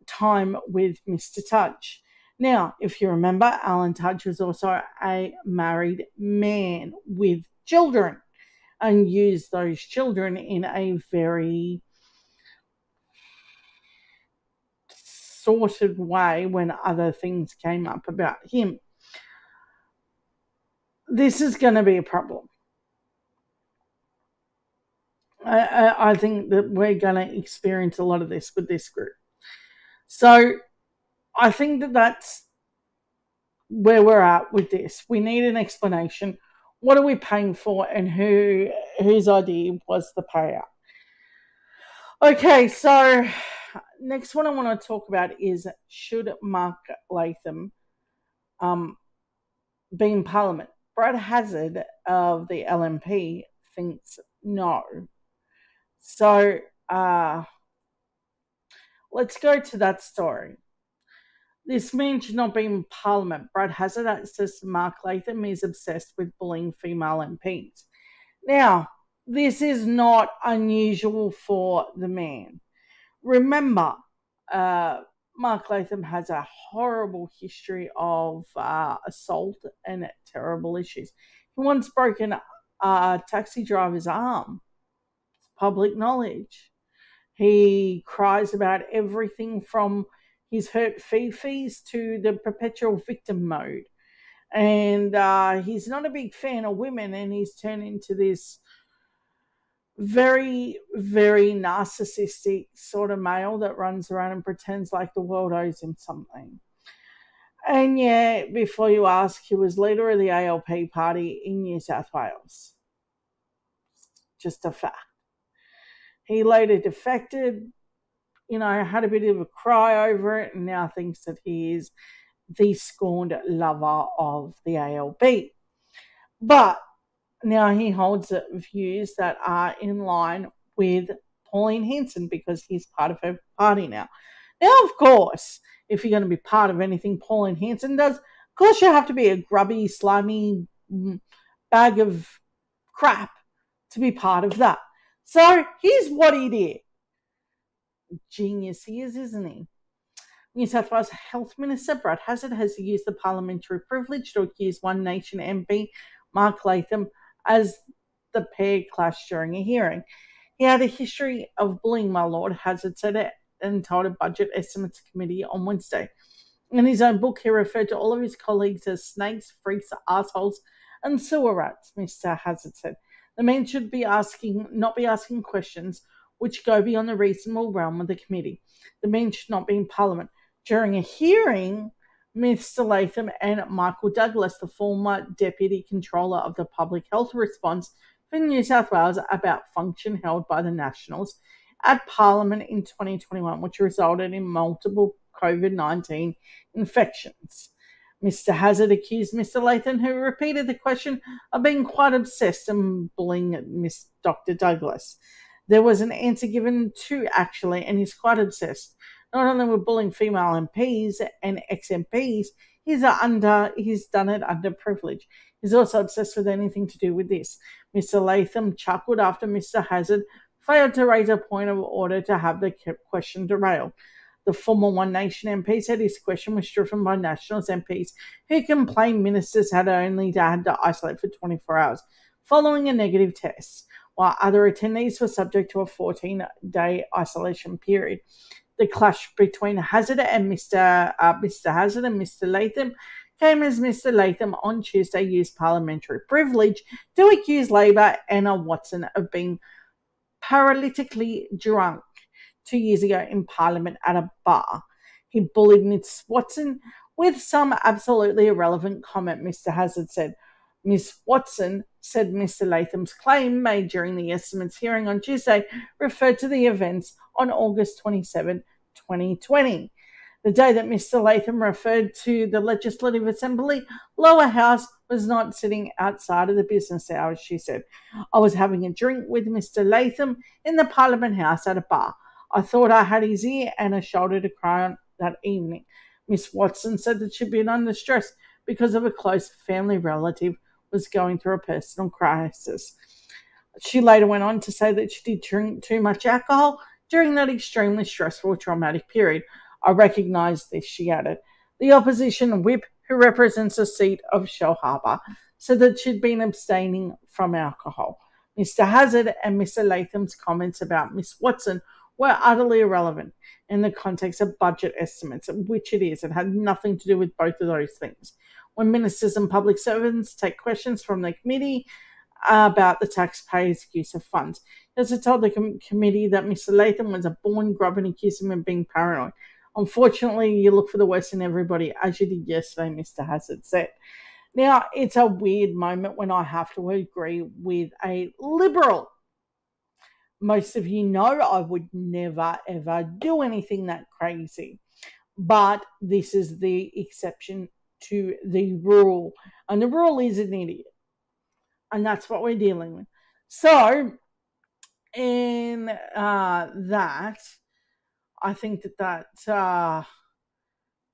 time with Mr. Tudge. Now, if you remember, Alan Tudge was also a married man with children and used those children in a very sorted way when other things came up about him. This is going to be a problem. I think that we're going to experience a lot of this with this group. So I think that that's where we're at with this. We need an explanation. What are we paying for, and whose idea was the payout? Okay, so next one I want to talk about is, should Mark Latham be in Parliament? Brad Hazzard of the LNP thinks no. So let's go to that story. This man should not be in Parliament. Brad Hazzard says Mark Latham is obsessed with bullying female MPs. Now, this is not unusual for the man. Remember, Mark Latham has a horrible history of assault and terrible issues. He once broken a taxi driver's arm. It's public knowledge. He cries about everything from his hurt fifis to the perpetual victim mode. And he's not a big fan of women, and he's turned into this very, very narcissistic sort of male that runs around and pretends like the world owes him something. And yeah, before you ask, he was leader of the ALP party in New South Wales. Just a fact. He later defected, had a bit of a cry over it, and now thinks that he is the scorned lover of the ALP. But now he holds views that are in line with Pauline Hanson because he's part of her party now. Now, of course, if you're going to be part of anything Pauline Hanson does, of course you have to be a grubby, slimy bag of crap to be part of that. So here's what he did. Genius he is, isn't he? New South Wales Health Minister Brad Hazzard has used the parliamentary privilege to accuse One Nation MP Mark Latham as the pair clashed during a hearing. He had a history of bullying, my lord, Hazard said and told a Budget Estimates Committee on Wednesday. In his own book, he referred to all of his colleagues as snakes, freaks, assholes, and sewer rats, Mr. Hazard said. The man should not be asking questions which go beyond the reasonable realm of the committee. The man should not be in Parliament. During a hearing, Mr. Latham and Michael Douglas, the former Deputy Controller of the Public Health Response for New South Wales, about function held by the Nationals at Parliament in 2021, which resulted in multiple COVID-19 infections. Mr. Hazard accused Mr. Latham, who repeated the question, of being quite obsessed and bullying Miss Dr. Douglas. There was an answer given too, actually, and he's quite obsessed. Not only with bullying female MPs and ex-MPs, he's done it under privilege. He's also obsessed with anything to do with this. Mr. Latham chuckled after Mr. Hazard failed to raise a point of order to have the question derailed. The former One Nation MP said his question was driven by Nationals MPs who complained ministers had to isolate for 24 hours following a negative test, while other attendees were subject to a 14-day isolation period. The clash between Hazard and Mr. Hazard and Mr. Latham came as Mr. Latham on Tuesday used parliamentary privilege to accuse Labor Anna Watson of being paralytically drunk 2 years ago in Parliament at a bar. He bullied Miss Watson with some absolutely irrelevant comment, Mr. Hazard said. Miss Watson said Mr. Latham's claim made during the estimates hearing on Tuesday referred to the events on August 27, 2020. The day that Mr. Latham referred to the Legislative Assembly, Lower House was not sitting outside of the business hours, she said. I was having a drink with Mr. Latham in the Parliament House at a bar. I thought I had his ear and a shoulder to cry on that evening. Miss Watson said that she'd been under stress because of a close family relative was going through a personal crisis. She later went on to say that she did drink too much alcohol during that extremely stressful, traumatic period. I recognise this, she added. The opposition whip, who represents the seat of Shell Harbour, said that she'd been abstaining from alcohol. Mr. Hazard and Mr. Latham's comments about Miss Watson were utterly irrelevant in the context of budget estimates, which it is. It had nothing to do with both of those things. When ministers and public servants take questions from the committee about the taxpayers' use of funds, he also told the committee that Mr. Latham was a born grub and accused him of being paranoid. Unfortunately, you look for the worst in everybody, as you did yesterday, Mr. Hazard said. Now, it's a weird moment when I have to agree with a Liberal. Most of you know I would never, ever do anything that crazy. But this is the exception to the rule. And the rule is an idiot. And that's what we're dealing with. So, in that, I think that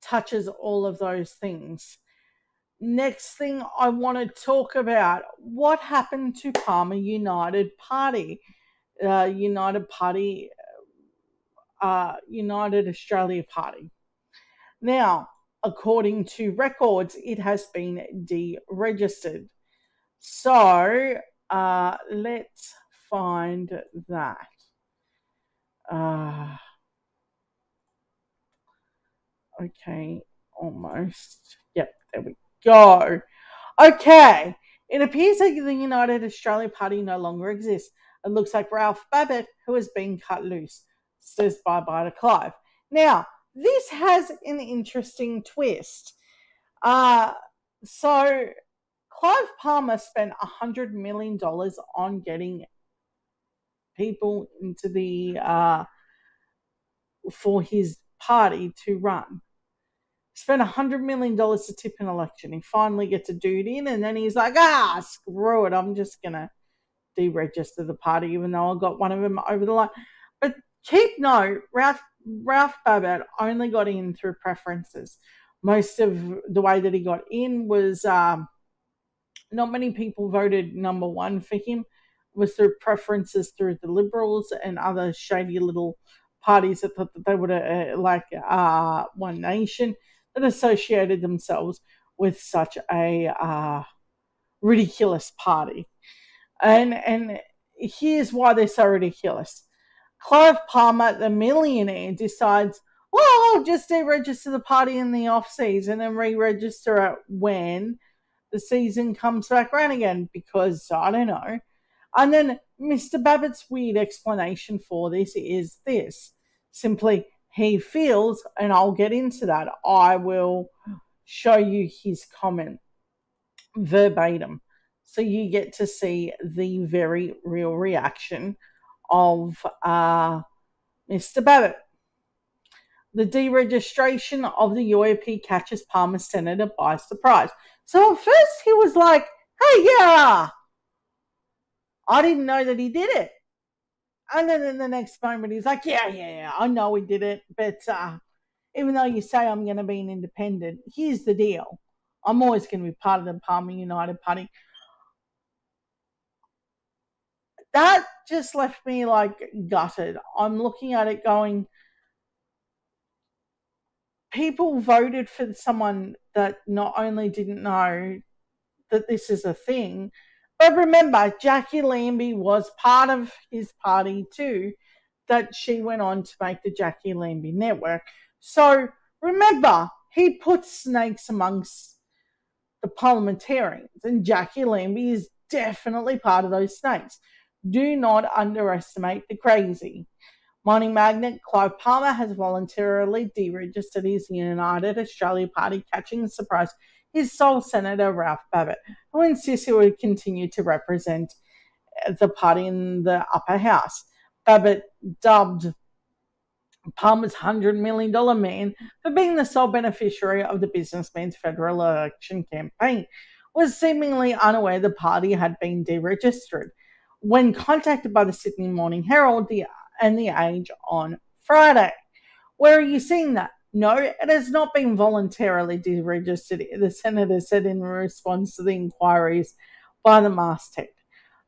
touches all of those things. Next thing I want to talk about, what happened to Palmer United Party? United Australia Party. Now, according to records, it has been deregistered. So, let's find that. Okay, almost. Yep, there we go. Okay, it appears that the United Australia Party no longer exists. It looks like Ralph Babbitt, who has been cut loose, says bye-bye to Clive. Now, this has an interesting twist. So, Clive Palmer spent $100 million on getting people into the for his party to run. Spent $100 million to tip an election. He finally gets a dude in, and then he's like, screw it, I'm just going to deregister the party, even though I got one of them over the line. But keep note, Ralph Babbitt only got in through preferences. Most of the way that he got in was not many people voted number one for him. It was through preferences through the Liberals and other shady little parties that thought that they would like One Nation, that associated themselves with such a ridiculous party. And here's why they're so ridiculous. Clive Palmer, the millionaire, decides, well, I'll just deregister the party in the off season and re-register it when the season comes back around again because I don't know. And then Mr. Babbitt's weird explanation for this is this. Simply, he feels, and I'll get into that, I will show you his comment verbatim. So you get to see the very real reaction of Mr. Babbitt. The deregistration of the UAP catches Palmer Senator by surprise. So at first he was like, hey, yeah, I didn't know that he did it. And then in the next moment he's like, yeah, I know he did it. But even though you say I'm going to be an independent, here's the deal. I'm always going to be part of the Palmer United Party. That just left me like gutted. I'm looking at it going, people voted for someone that not only didn't know that this is a thing, but remember, Jackie Lambie was part of his party too, that she went on to make the Jackie Lambie Network. So remember, he put snakes amongst the parliamentarians, and Jackie Lambie is definitely part of those snakes. Do not underestimate the crazy. Mining magnate Clive Palmer has voluntarily deregistered his United Australia Party, catching a surprise his sole Senator Ralph Babbitt, who insists he would continue to represent the party in the upper house. Babbitt, dubbed Palmer's $100 million man for being the sole beneficiary of the businessman's federal election campaign, was seemingly unaware the party had been deregistered. When contacted by the Sydney Morning Herald and The Age on Friday. Where are you seeing that? No, it has not been voluntarily deregistered, the Senator said in response to the inquiries by the masthead.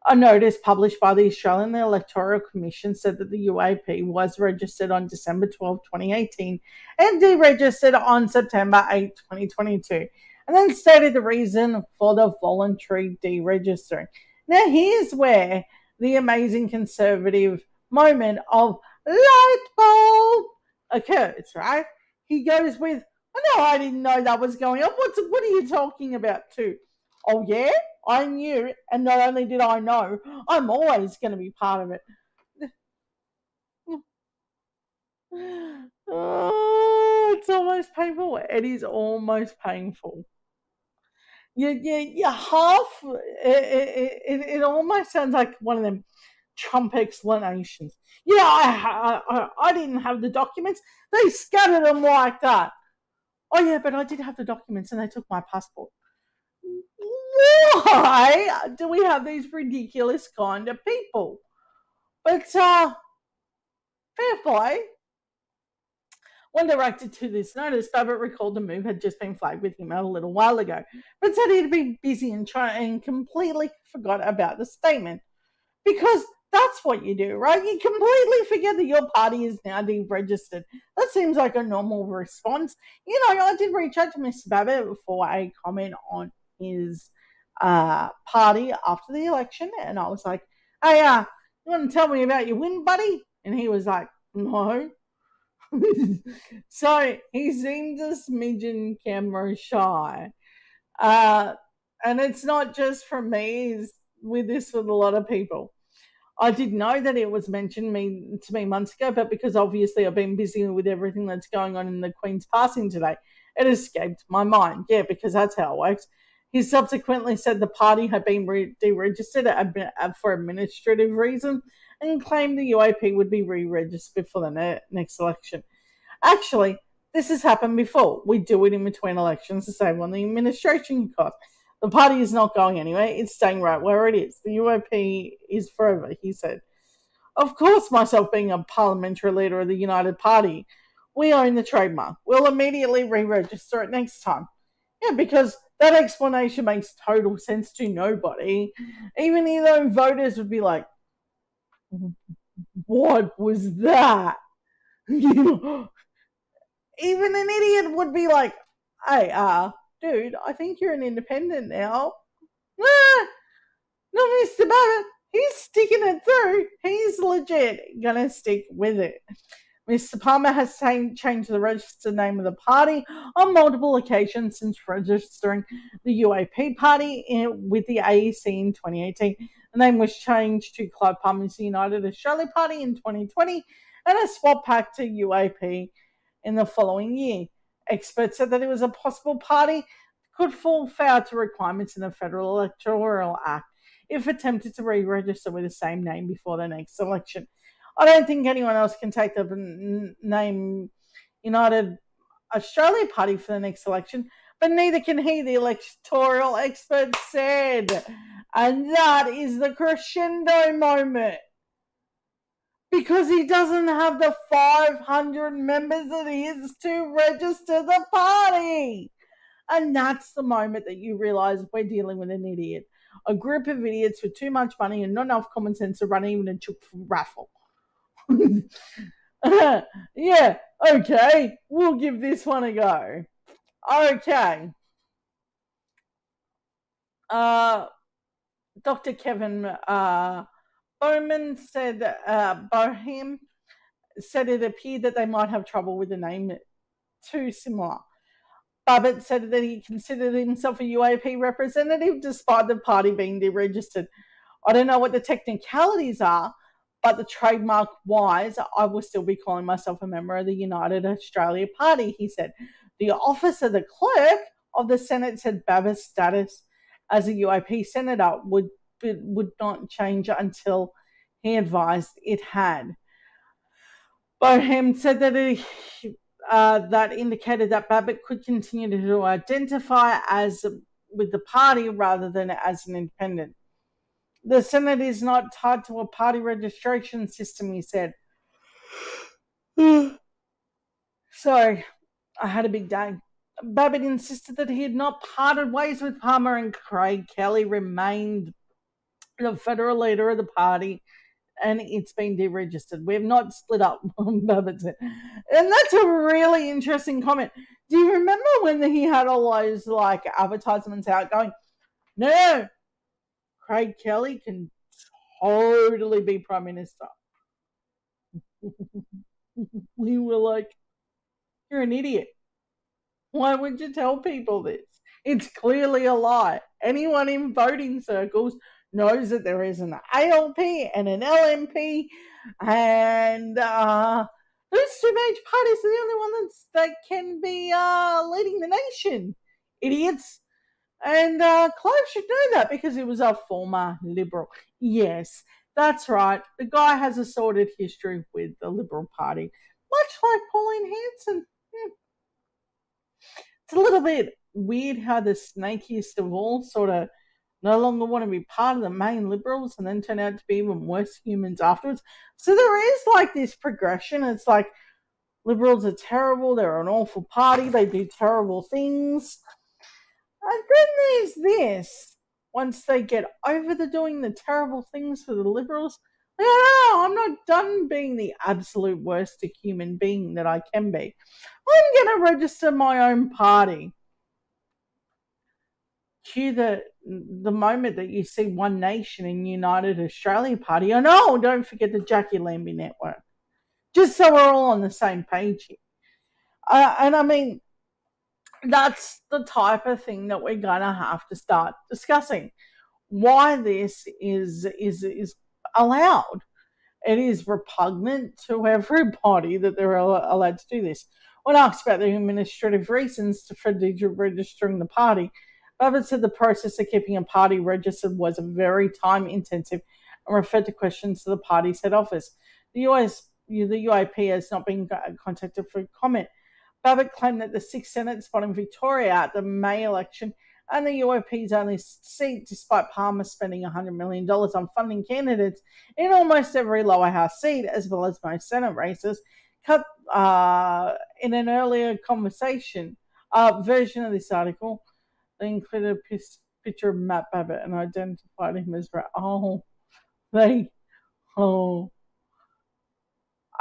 A notice published by the Australian Electoral Commission said that the UAP was registered on December 12, 2018 and deregistered on September 8, 2022, and then stated the reason for the voluntary deregistering. Now, here's where the amazing conservative moment of light bulb occurs, right? He goes with, no, I didn't know that was going on. What are you talking about too? Oh, yeah? I knew, and not only did I know, I'm always going to be part of it. Oh, it's almost painful. It is almost painful. You half. It almost sounds like one of them Trump explanations. Yeah, I didn't have the documents. They scattered them like that. Oh yeah, but I did have the documents, and they took my passport. Why do we have these ridiculous kind of people? But fair play. When directed to this notice, Babbitt recalled the move had just been flagged with him a little while ago, but said he'd been busy and completely forgot about the statement. Because that's what you do, right? You completely forget that your party is now deregistered. That seems like a normal response. You know, I did reach out to Mr. Babbitt for a comment on his party after the election, and I was like, hey, you want to tell me about your win, buddy? And he was like, no. So he seems a smidgen camera shy. And it's not just from me, it's with a lot of people. I did know that it was mentioned to me months ago, but because obviously I've been busy with everything that's going on in the Queen's passing today, it escaped my mind. Yeah, because that's how it works. He subsequently said the party had been deregistered for administrative reasons and claimed the UAP would be re-registered for the next election. Actually, this has happened before. We do it in between elections to save on the administration cost. The party is not going anywhere. It's staying right where it is. The UAP is forever, he said. Of course, myself being a parliamentary leader of the United Party, we own the trademark. We'll immediately re-register it next time. Yeah, because that explanation makes total sense to nobody. Even though voters would be like, what was that? Even an idiot would be like, hey, dude, I think you're an independent now. No, Mr. Babbitt, He's sticking it through. He's legit going to stick with it. Mr. Palmer has changed the registered name of the party on multiple occasions since registering the UAP party with the AEC in 2018. The name was changed to Clive Palmer's United Australia Party in 2020 and a swap back to UAP in the following year. Experts said that it was a possible party that could fall foul to requirements in the Federal Electoral Act if attempted to re-register with the same name before the next election. I don't think anyone else can take the name United Australia Party for the next election, but neither can he, the electoral expert said. And that is the crescendo moment. Because he doesn't have the 500 members it is to register the party. And that's the moment that you realize we're dealing with an idiot. A group of idiots with too much money and not enough common sense to run even a chook raffle. Yeah, okay, we'll give this one a go. Okay. Dr. Kevin Bowman said, Bohem said it appeared that they might have trouble with the name too similar. Babbitt said that he considered himself a UAP representative despite the party being deregistered. I don't know what the technicalities are, but the trademark-wise, I will still be calling myself a member of the United Australia Party, he said. The office of the clerk of the Senate said Babbitt's status as a UAP senator would not change until he advised it had. Bohem said that that indicated that Babbitt could continue to identify as with the party rather than as an independent. The Senate is not tied to a party registration system, he said. Sorry, I had a big day. Babbitt insisted that he had not parted ways with Palmer, and Craig Kelly remained the federal leader of the party, and it's been deregistered. We have not split up, Babbitt said. And that's a really interesting comment. Do you remember when he had all those advertisements out going, no, Craig Kelly can totally be Prime Minister? We were like, you're an idiot. Why would you tell people this? It's clearly a lie. Anyone in voting circles knows that there is an ALP and an LNP, and those two major parties are the only ones that can be leading the nation. Idiots. And Clive should know that because he was a former Liberal. Yes, that's right. The guy has a sordid history with the Liberal Party, much like Pauline Hanson. It's a little bit weird how the snakiest of all sort of no longer want to be part of the main Liberals and then turn out to be even worse humans afterwards. So there is this progression. It's like Liberals are terrible. They're an awful party. They do terrible things. And then there's this. Once they get over doing the terrible things for the Liberals, I'm not done being the absolute worst human being that I can be. I'm going to register my own party. Cue the moment that you see One Nation and United Australia Party. Oh no, don't forget the Jackie Lambie Network. Just so we're all on the same page here. And I mean, that's the type of thing that we're going to have to start discussing. Why this is allowed. It is repugnant to everybody that they're allowed to do this. When asked about the administrative reasons for registering the party, Babbitt said the process of keeping a party registered was very time-intensive and referred to questions to the party's head office. The UAP has not been contacted for comment. Babbitt claimed that the 6th Senate spot in Victoria at the May election and the UAP's only seat, despite Palmer spending $100 million on funding candidates in almost every lower house seat, as well as most Senate races, cut in an earlier version of this article. They included a picture of Matt Babbitt and identified him as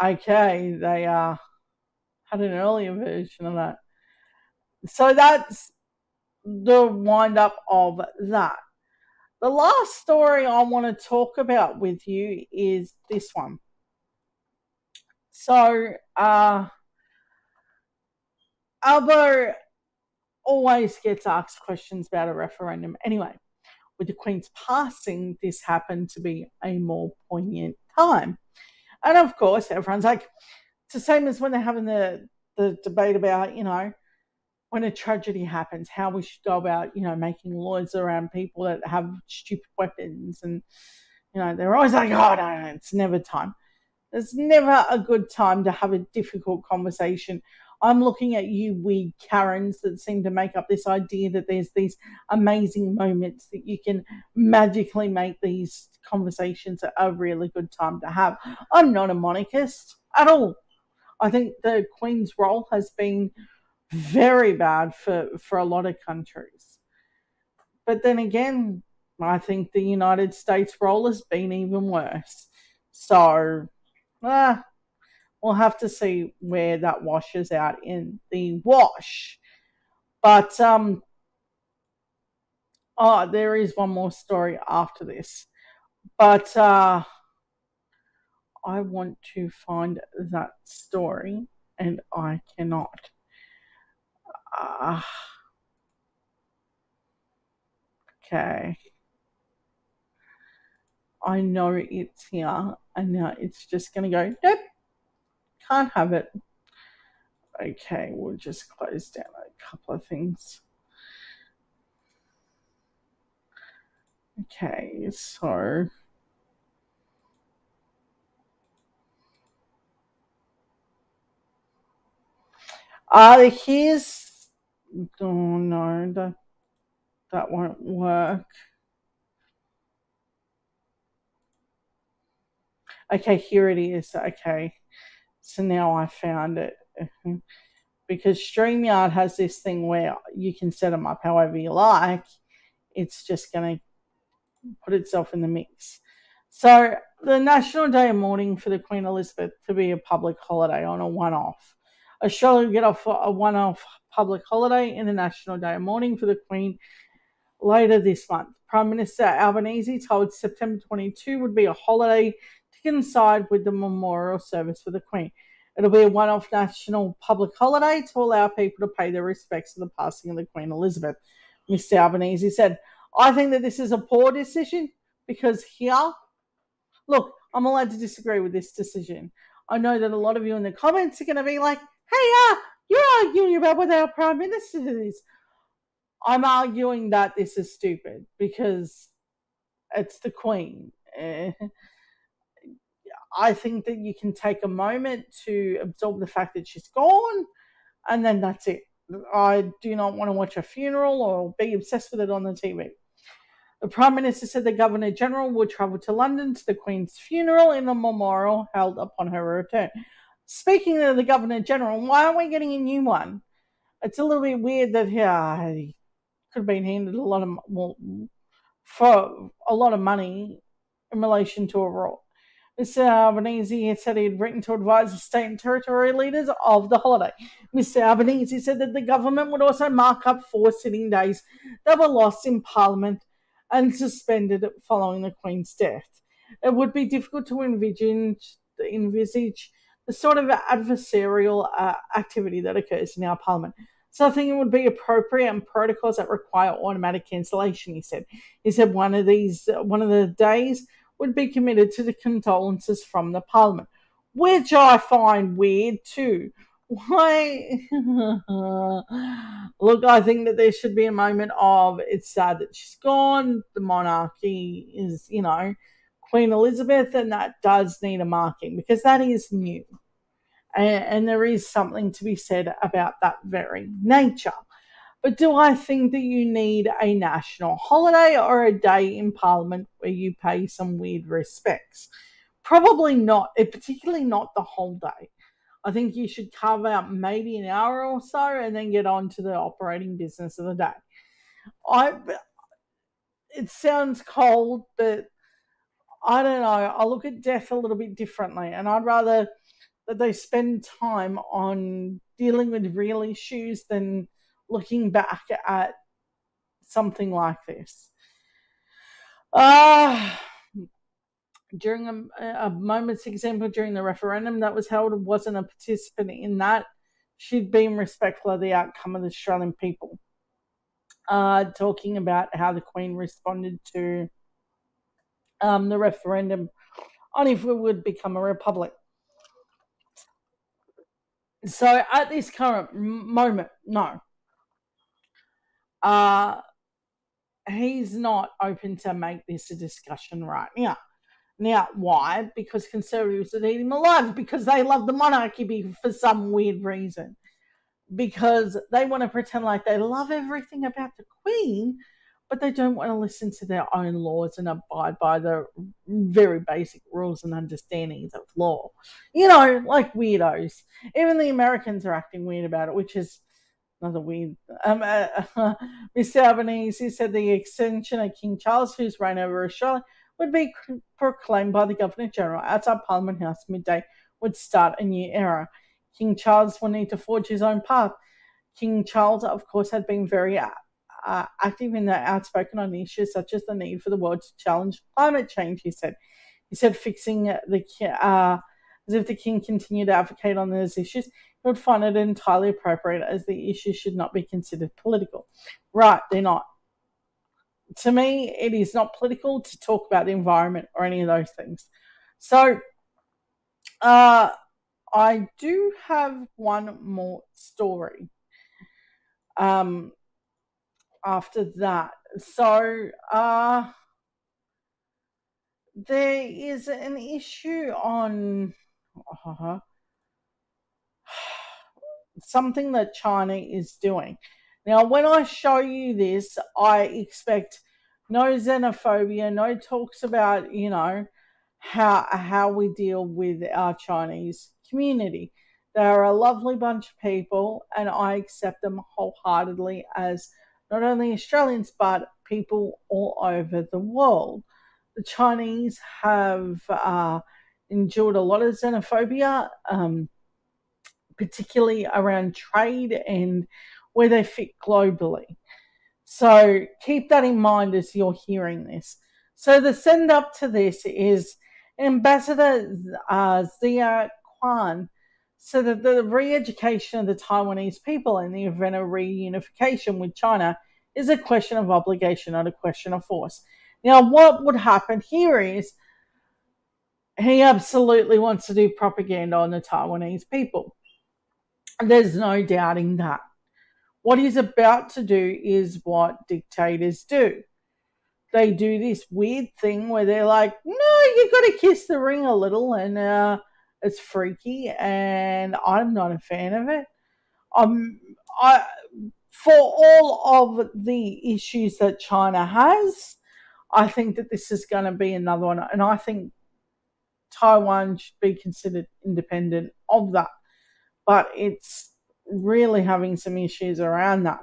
okay, they had an earlier version of that. So that's the wind up of that. The last story I want to talk about with you is this one. So, Albo always gets asked questions about a referendum. Anyway, with the Queen's passing, this happened to be a more poignant time. And of course, everyone's like, it's the same as when they're having the debate about, when a tragedy happens, how we should go about, making laws around people that have stupid weapons. And, they're always like, oh, no, it's never time. There's never a good time to have a difficult conversation. I'm looking at you weird Karens that seem to make up this idea that there's these amazing moments that you can magically make these conversations a really good time to have. I'm not a monarchist at all. I think the Queen's role has been very bad for a lot of countries. But then again, I think the United States role has been even worse. So, we'll have to see where that washes out in the wash. But there is one more story after this. But I want to find that story, and I cannot. Okay. I know it's here, and now it's just going to go, nope, can't have it. Okay, we'll just close down a couple of things. Okay, so here's, oh no, that won't work. Okay, here it is. Okay, so now I found it. Because StreamYard has this thing where you can set them up however you like. It's just going to put itself in the mix. So the National Day of Mourning for the Queen Elizabeth to be a public holiday on a one-off. Australia will get off a one-off public holiday in the National Day of Mourning for the Queen later this month. Prime Minister Albanese told September 22 would be a holiday to coincide with the memorial service for the Queen. It'll be a one-off national public holiday to allow people to pay their respects to the passing of the Queen Elizabeth. Mr. Albanese said, I think that this is a poor decision because here, look, I'm allowed to disagree with this decision. I know that a lot of you in the comments are going to be like, hey, you're arguing about whether our Prime Minister did this. I'm arguing that this is stupid because it's the Queen. I think that you can take a moment to absorb the fact that she's gone, and then that's it. I do not want to watch a funeral or be obsessed with it on the TV. The Prime Minister said the Governor-General would travel to London to the Queen's funeral in a memorial held upon her return. Speaking of the Governor-General, why aren't we getting a new one? It's a little bit weird that he could have been handed for a lot of money in relation to a role. Mr. Albanese said he had written to advise the state and territory leaders of the holiday. Mr. Albanese said that the government would also mark up 4 sitting days that were lost in Parliament and suspended following the Queen's death. It would be difficult to envisage the sort of adversarial activity that occurs in our Parliament. So I think it would be appropriate and protocols that require automatic cancellation, he said. He said one of the days would be committed to the condolences from the Parliament, which I find weird too. Why? Look, I think that there should be a moment of it's sad that she's gone. The monarchy is, Queen Elizabeth, and that does need a marking because that is new. And there is something to be said about that very nature. But do I think that you need a national holiday or a day in Parliament where you pay some weird respects? Probably not, particularly not the whole day. I think you should carve out maybe an hour or so and then get on to the operating business of the day. It sounds cold, but I don't know. I look at death a little bit differently, and I'd rather that they spend time on dealing with real issues than looking back at something like this. During a moment's example during the referendum that was held, wasn't a participant in that. She'd been respectful of the outcome of the Australian people. Talking about how the Queen responded to the referendum on if we would become a republic. So at this current moment, no. He's not open to make this a discussion right now. Now, why? Because Conservatives would eat him alive, because they love the monarchy for some weird reason. Because they want to pretend like they love everything about the Queen, but they don't want to listen to their own laws and abide by the very basic rules and understandings of law. Like weirdos. Even the Americans are acting weird about it, which is another weird. Mr. Albanese said the extension of King Charles, whose reign over Australia would be proclaimed by the Governor-General outside Parliament House midday, would start a new era. King Charles will need to forge his own path. King Charles, of course, had been very active and outspoken on issues such as the need for the world to challenge climate change, he said. He said fixing as if the King continued to advocate on those issues, he would find it entirely appropriate as the issues should not be considered political. Right, they're not. To me, it is not political to talk about the environment or any of those things. So, I do have one more story after that. So, there is an issue on something that China is doing. Now, when I show you this, I expect no xenophobia, no talks about, how we deal with our Chinese community. They're a lovely bunch of people, and I accept them wholeheartedly as not only Australians, but people all over the world. The Chinese have endured a lot of xenophobia, particularly around trade and where they fit globally. So keep that in mind as you're hearing this. So the send up to this is Ambassador Zia Quan said that the re-education of the Taiwanese people in the event of reunification with China is a question of obligation, not a question of force. Now, what would happen here is he absolutely wants to do propaganda on the Taiwanese people. There's no doubting that. What he's about to do is what dictators do. They do this weird thing where they're like, no, you got to kiss the ring a little, and it's freaky, and I'm not a fan of it. For all of the issues that China has, I think that this is going to be another one, and I think Taiwan should be considered independent of that. But it's really having some issues around that.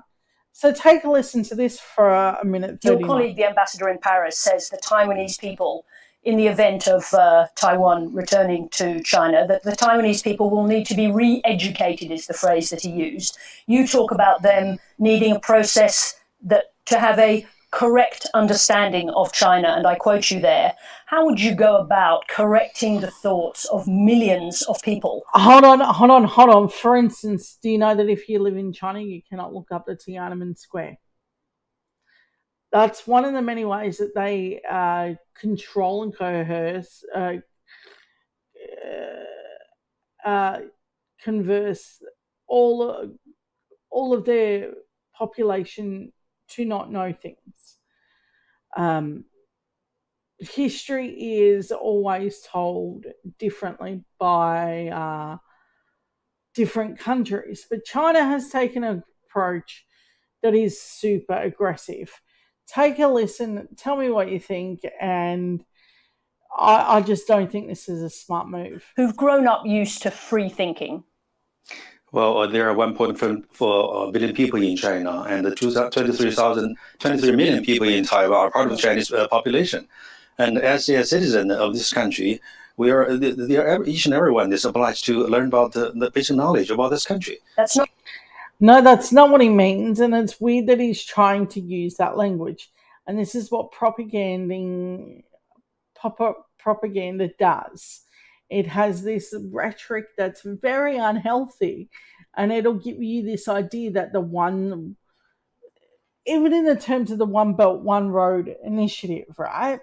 So take a listen to this for a minute 39. Your colleague, the ambassador in Paris, says the Taiwanese people, in the event of Taiwan returning to China, that the Taiwanese people will need to be re-educated, is the phrase that he used. You talk about them needing a process to have a correct understanding of China, and I quote you there. How would you go about correcting the thoughts of millions of people? Hold on. For instance, do you know that if you live in China, you cannot look up the Tiananmen Square? That's one of the many ways that they control and coerce, converse all of their population to not know things. History is always told differently by different countries, but China has taken an approach that is super aggressive. Take a listen, tell me what you think, and I just don't think this is a smart move. Who've grown up used to free thinking. Well, there are 1.4 billion people in China, and 23 million people in Taiwan are part of the Chinese population. And as a citizen of this country, each and everyone is obliged to learn about the basic knowledge about this country. No, that's not what he means, and it's weird that he's trying to use that language. And this is what propaganda does. It has this rhetoric that's very unhealthy, and it'll give you this idea that even in the terms of the One Belt, One Road initiative, right?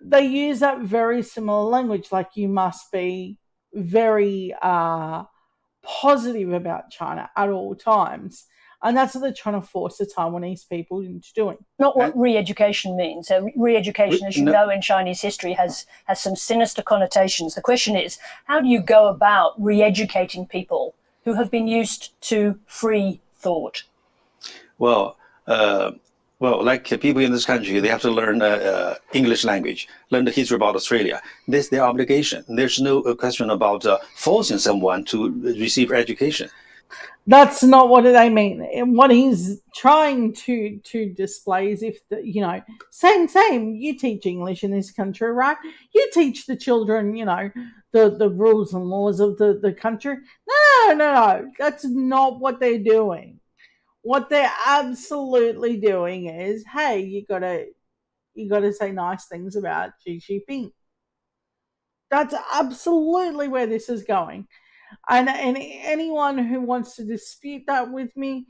They use that very similar language, like you must be very positive about China at all times. And that's what they're trying to force the Taiwanese people into doing. Not what re-education means. Re-education, as you know, in Chinese history has some sinister connotations. The question is, how do you go about re-educating people who have been used to free thought? Well, like people in this country, they have to learn English language, learn the history about Australia. This is their obligation. There's no question about forcing someone to receive education. That's not what they mean. And what he's trying to display is, if same. You teach English in this country, right? You teach the children, the rules and laws of the country. No. That's not what they're doing. What they're absolutely doing is, hey, you gotta say nice things about Xi Jinping. That's absolutely where this is going. And anyone who wants to dispute that with me,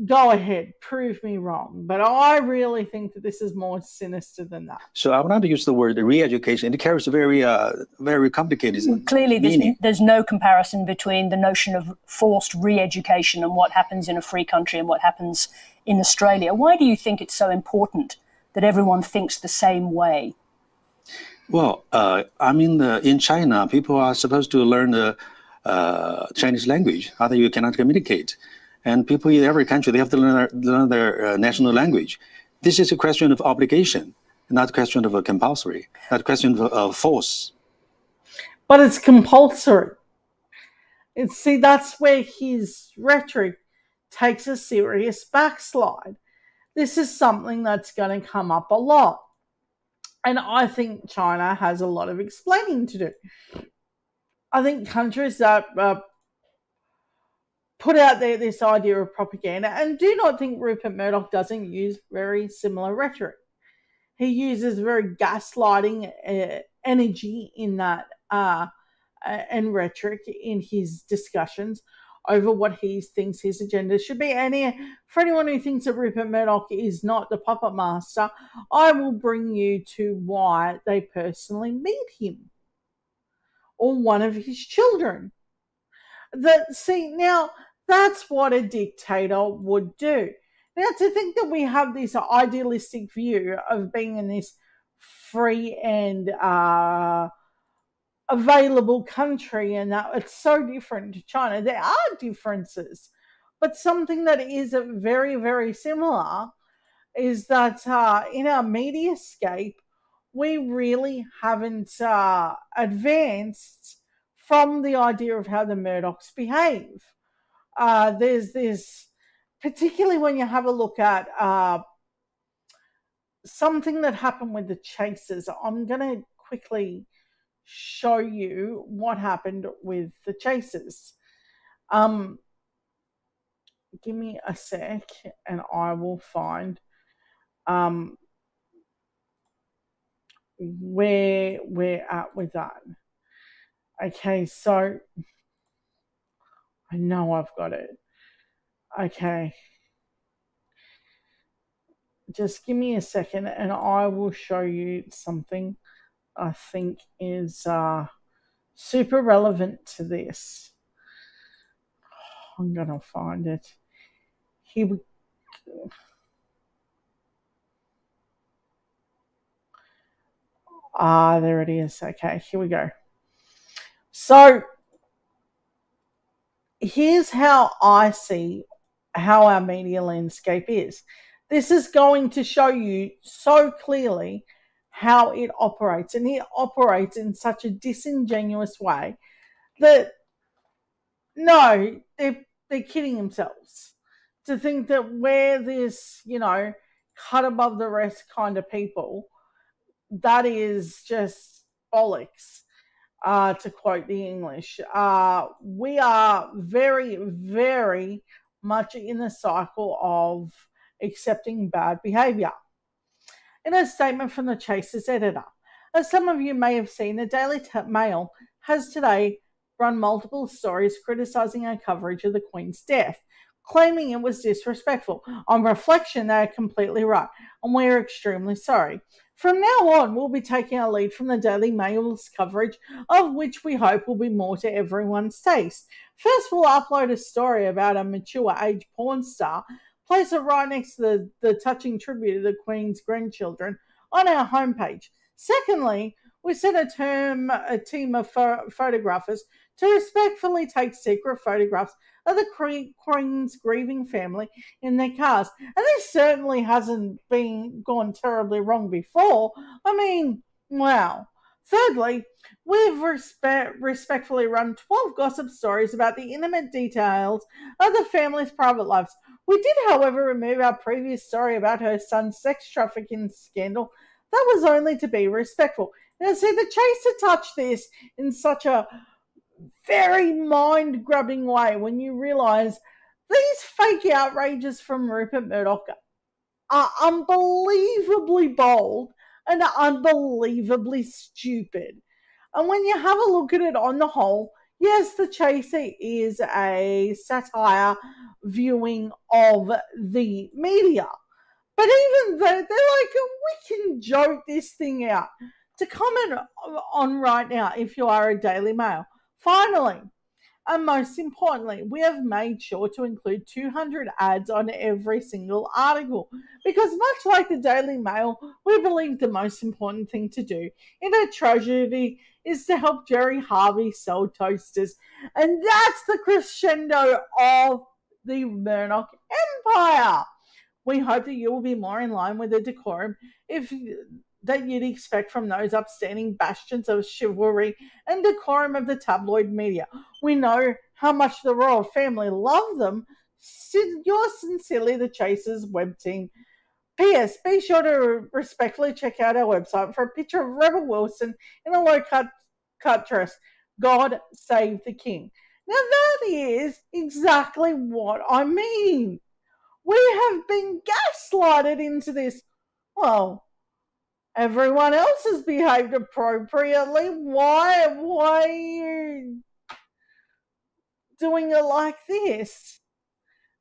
go ahead, prove me wrong. But I really think that this is more sinister than that. So I want to use the word re-education. It carries a very complicated Clearly, meaning. There's no comparison between the notion of forced re-education and what happens in a free country and what happens in Australia. Why do you think it's so important that everyone thinks the same way? Well, in China, people are supposed to learn the Chinese language, otherwise you cannot communicate. And people in every country, they have to learn their national language. This is a question of obligation, not a question of a compulsory, not a question of force. But it's compulsory. See, that's where his rhetoric takes a serious backslide. This is something that's going to come up a lot. And I think China has a lot of explaining to do. I think countries that put out there this idea of propaganda, and do not think Rupert Murdoch doesn't use very similar rhetoric. He uses very gaslighting energy in that and rhetoric in his discussions over what he thinks his agenda should be. And for anyone who thinks that Rupert Murdoch is not the puppet master, I will bring you to why they personally meet him or one of his children. Now that's what a dictator would do. Now, to think that we have this idealistic view of being in this free and available country, and that it's so different to China. There are differences, but something that is very, very similar is that in our mediascape, we really haven't advanced from the idea of how the Murdochs behave. There's this, particularly when you have a look at something that happened with the Chasers. I'm going to quickly show you what happened with the Chasers. Give me a sec and I will find where we're at with that. Okay, so I know I've got it. Okay. Just give me a second and I will show you something I think is super relevant to this. I'm going to find it. Here we go. There it is. Okay, here we go. So here's how I see how our media landscape is. This is going to show you so clearly how it operates, and it operates in such a disingenuous way that no, they're kidding themselves to think that we're this, cut above the rest kind of people. That is just bollocks, to quote the English. We are very, very much in the cycle of accepting bad behaviour. In a statement from the Chaser's editor, as some of you may have seen, the Daily Mail has today run multiple stories criticising our coverage of the Queen's death, claiming it was disrespectful. On reflection, they are completely right, and we are extremely sorry. From now on, we'll be taking our lead from the Daily Mail's coverage, of which we hope will be more to everyone's taste. First, we'll upload a story about a mature age porn star, place it right next to the touching tribute to the Queen's grandchildren on our homepage. Secondly, we sent a team of photographers to respectfully take secret photographs of the Queen's grieving family in their cars. And this certainly hasn't gone terribly wrong before. I mean, wow. Thirdly, we've respectfully run 12 gossip stories about the intimate details of the family's private lives. We did, however, remove our previous story about her son's sex trafficking scandal. That was only to be respectful. Now, see, the Chaser touched this in such a very mind-grabbing way when you realise these fake outrages from Rupert Murdoch are unbelievably bold and unbelievably stupid. And when you have a look at it on the whole, yes, The Chaser is a satire viewing of the media. But even though they're like, we can joke this thing out. To comment on right now, if you are a Daily Mail. Finally, and most importantly, we have made sure to include 200 ads on every single article because much like the Daily Mail, we believe the most important thing to do in a tragedy is to help Jerry Harvey sell toasters. And that's the crescendo of the Murdoch Empire. We hope that you will be more in line with the decorum that you'd expect from those upstanding bastions of chivalry and decorum of the tabloid media. We know how much the royal family love them. Yours sincerely, the Chasers web team. P.S. Be sure to respectfully check out our website for a picture of Rebel Wilson in a low-cut dress. God save the king. Now that is exactly what I mean. We have been gaslighted into this. Well, everyone else has behaved appropriately. Why are you doing it like this?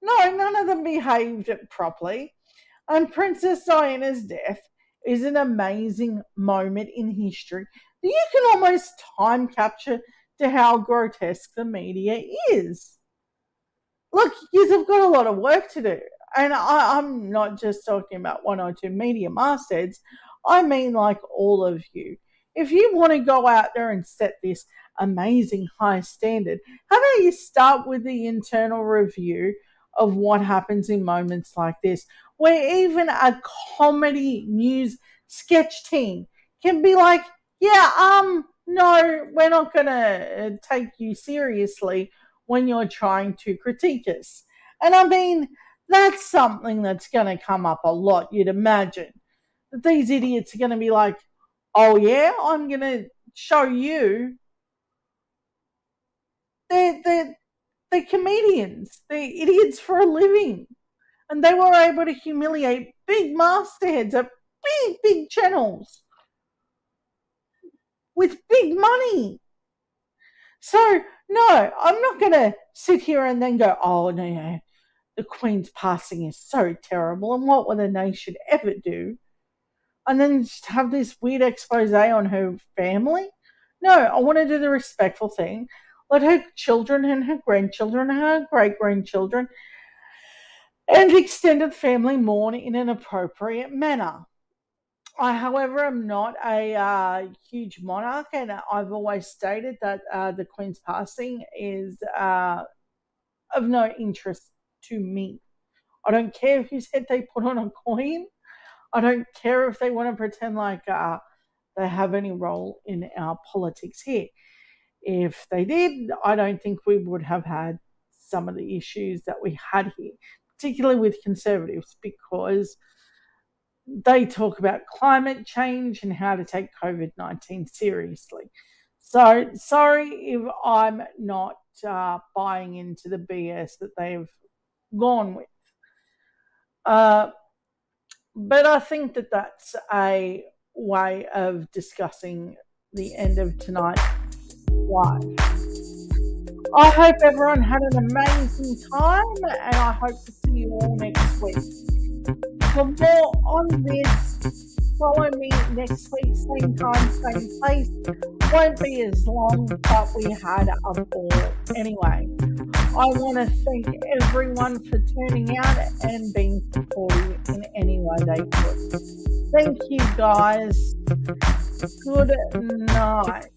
No, none of them behaved properly. And Princess Diana's death is an amazing moment in history that you can almost time capture to how grotesque the media is. Look, you've got a lot of work to do. And I'm not just talking about one or two media mastheads. I mean like all of you. If you want to go out there and set this amazing high standard, how about you start with the internal review of what happens in moments like this, where even a comedy news sketch team can be like, yeah, no, we're not going to take you seriously when you're trying to critique us. And I mean, that's something that's going to come up a lot, you'd imagine. That these idiots are going to be like, oh yeah, I'm going to show you. They're comedians. They're idiots for a living. And they were able to humiliate big mastheads at big channels with big money. So, no, I'm not going to sit here and then go, oh, no, the Queen's passing is so terrible, and what would a nation ever do? And then just have this weird expose on her family? No, I want to do the respectful thing. Let her children and her grandchildren and her great-grandchildren and extended family mourn in an appropriate manner. I, however, am not a huge monarch, and I've always stated that the Queen's passing is of no interest to me. I don't care whose head they put on a coin. I don't care if they want to pretend like they have any role in our politics here. If they did, I don't think we would have had some of the issues that we had here, particularly with Conservatives, because they talk about climate change and how to take COVID-19 seriously. So sorry if I'm not buying into the BS that they've gone with. But I think that that's a way of discussing the end of tonight's live. I hope everyone had an amazing time, and I hope to see you all next week. For more on this, follow me next week, same time, same place. Won't be as long, but we had a ball. Anyway, I want to thank everyone for turning out and being supportive in any way they could. Thank you, guys. Good night.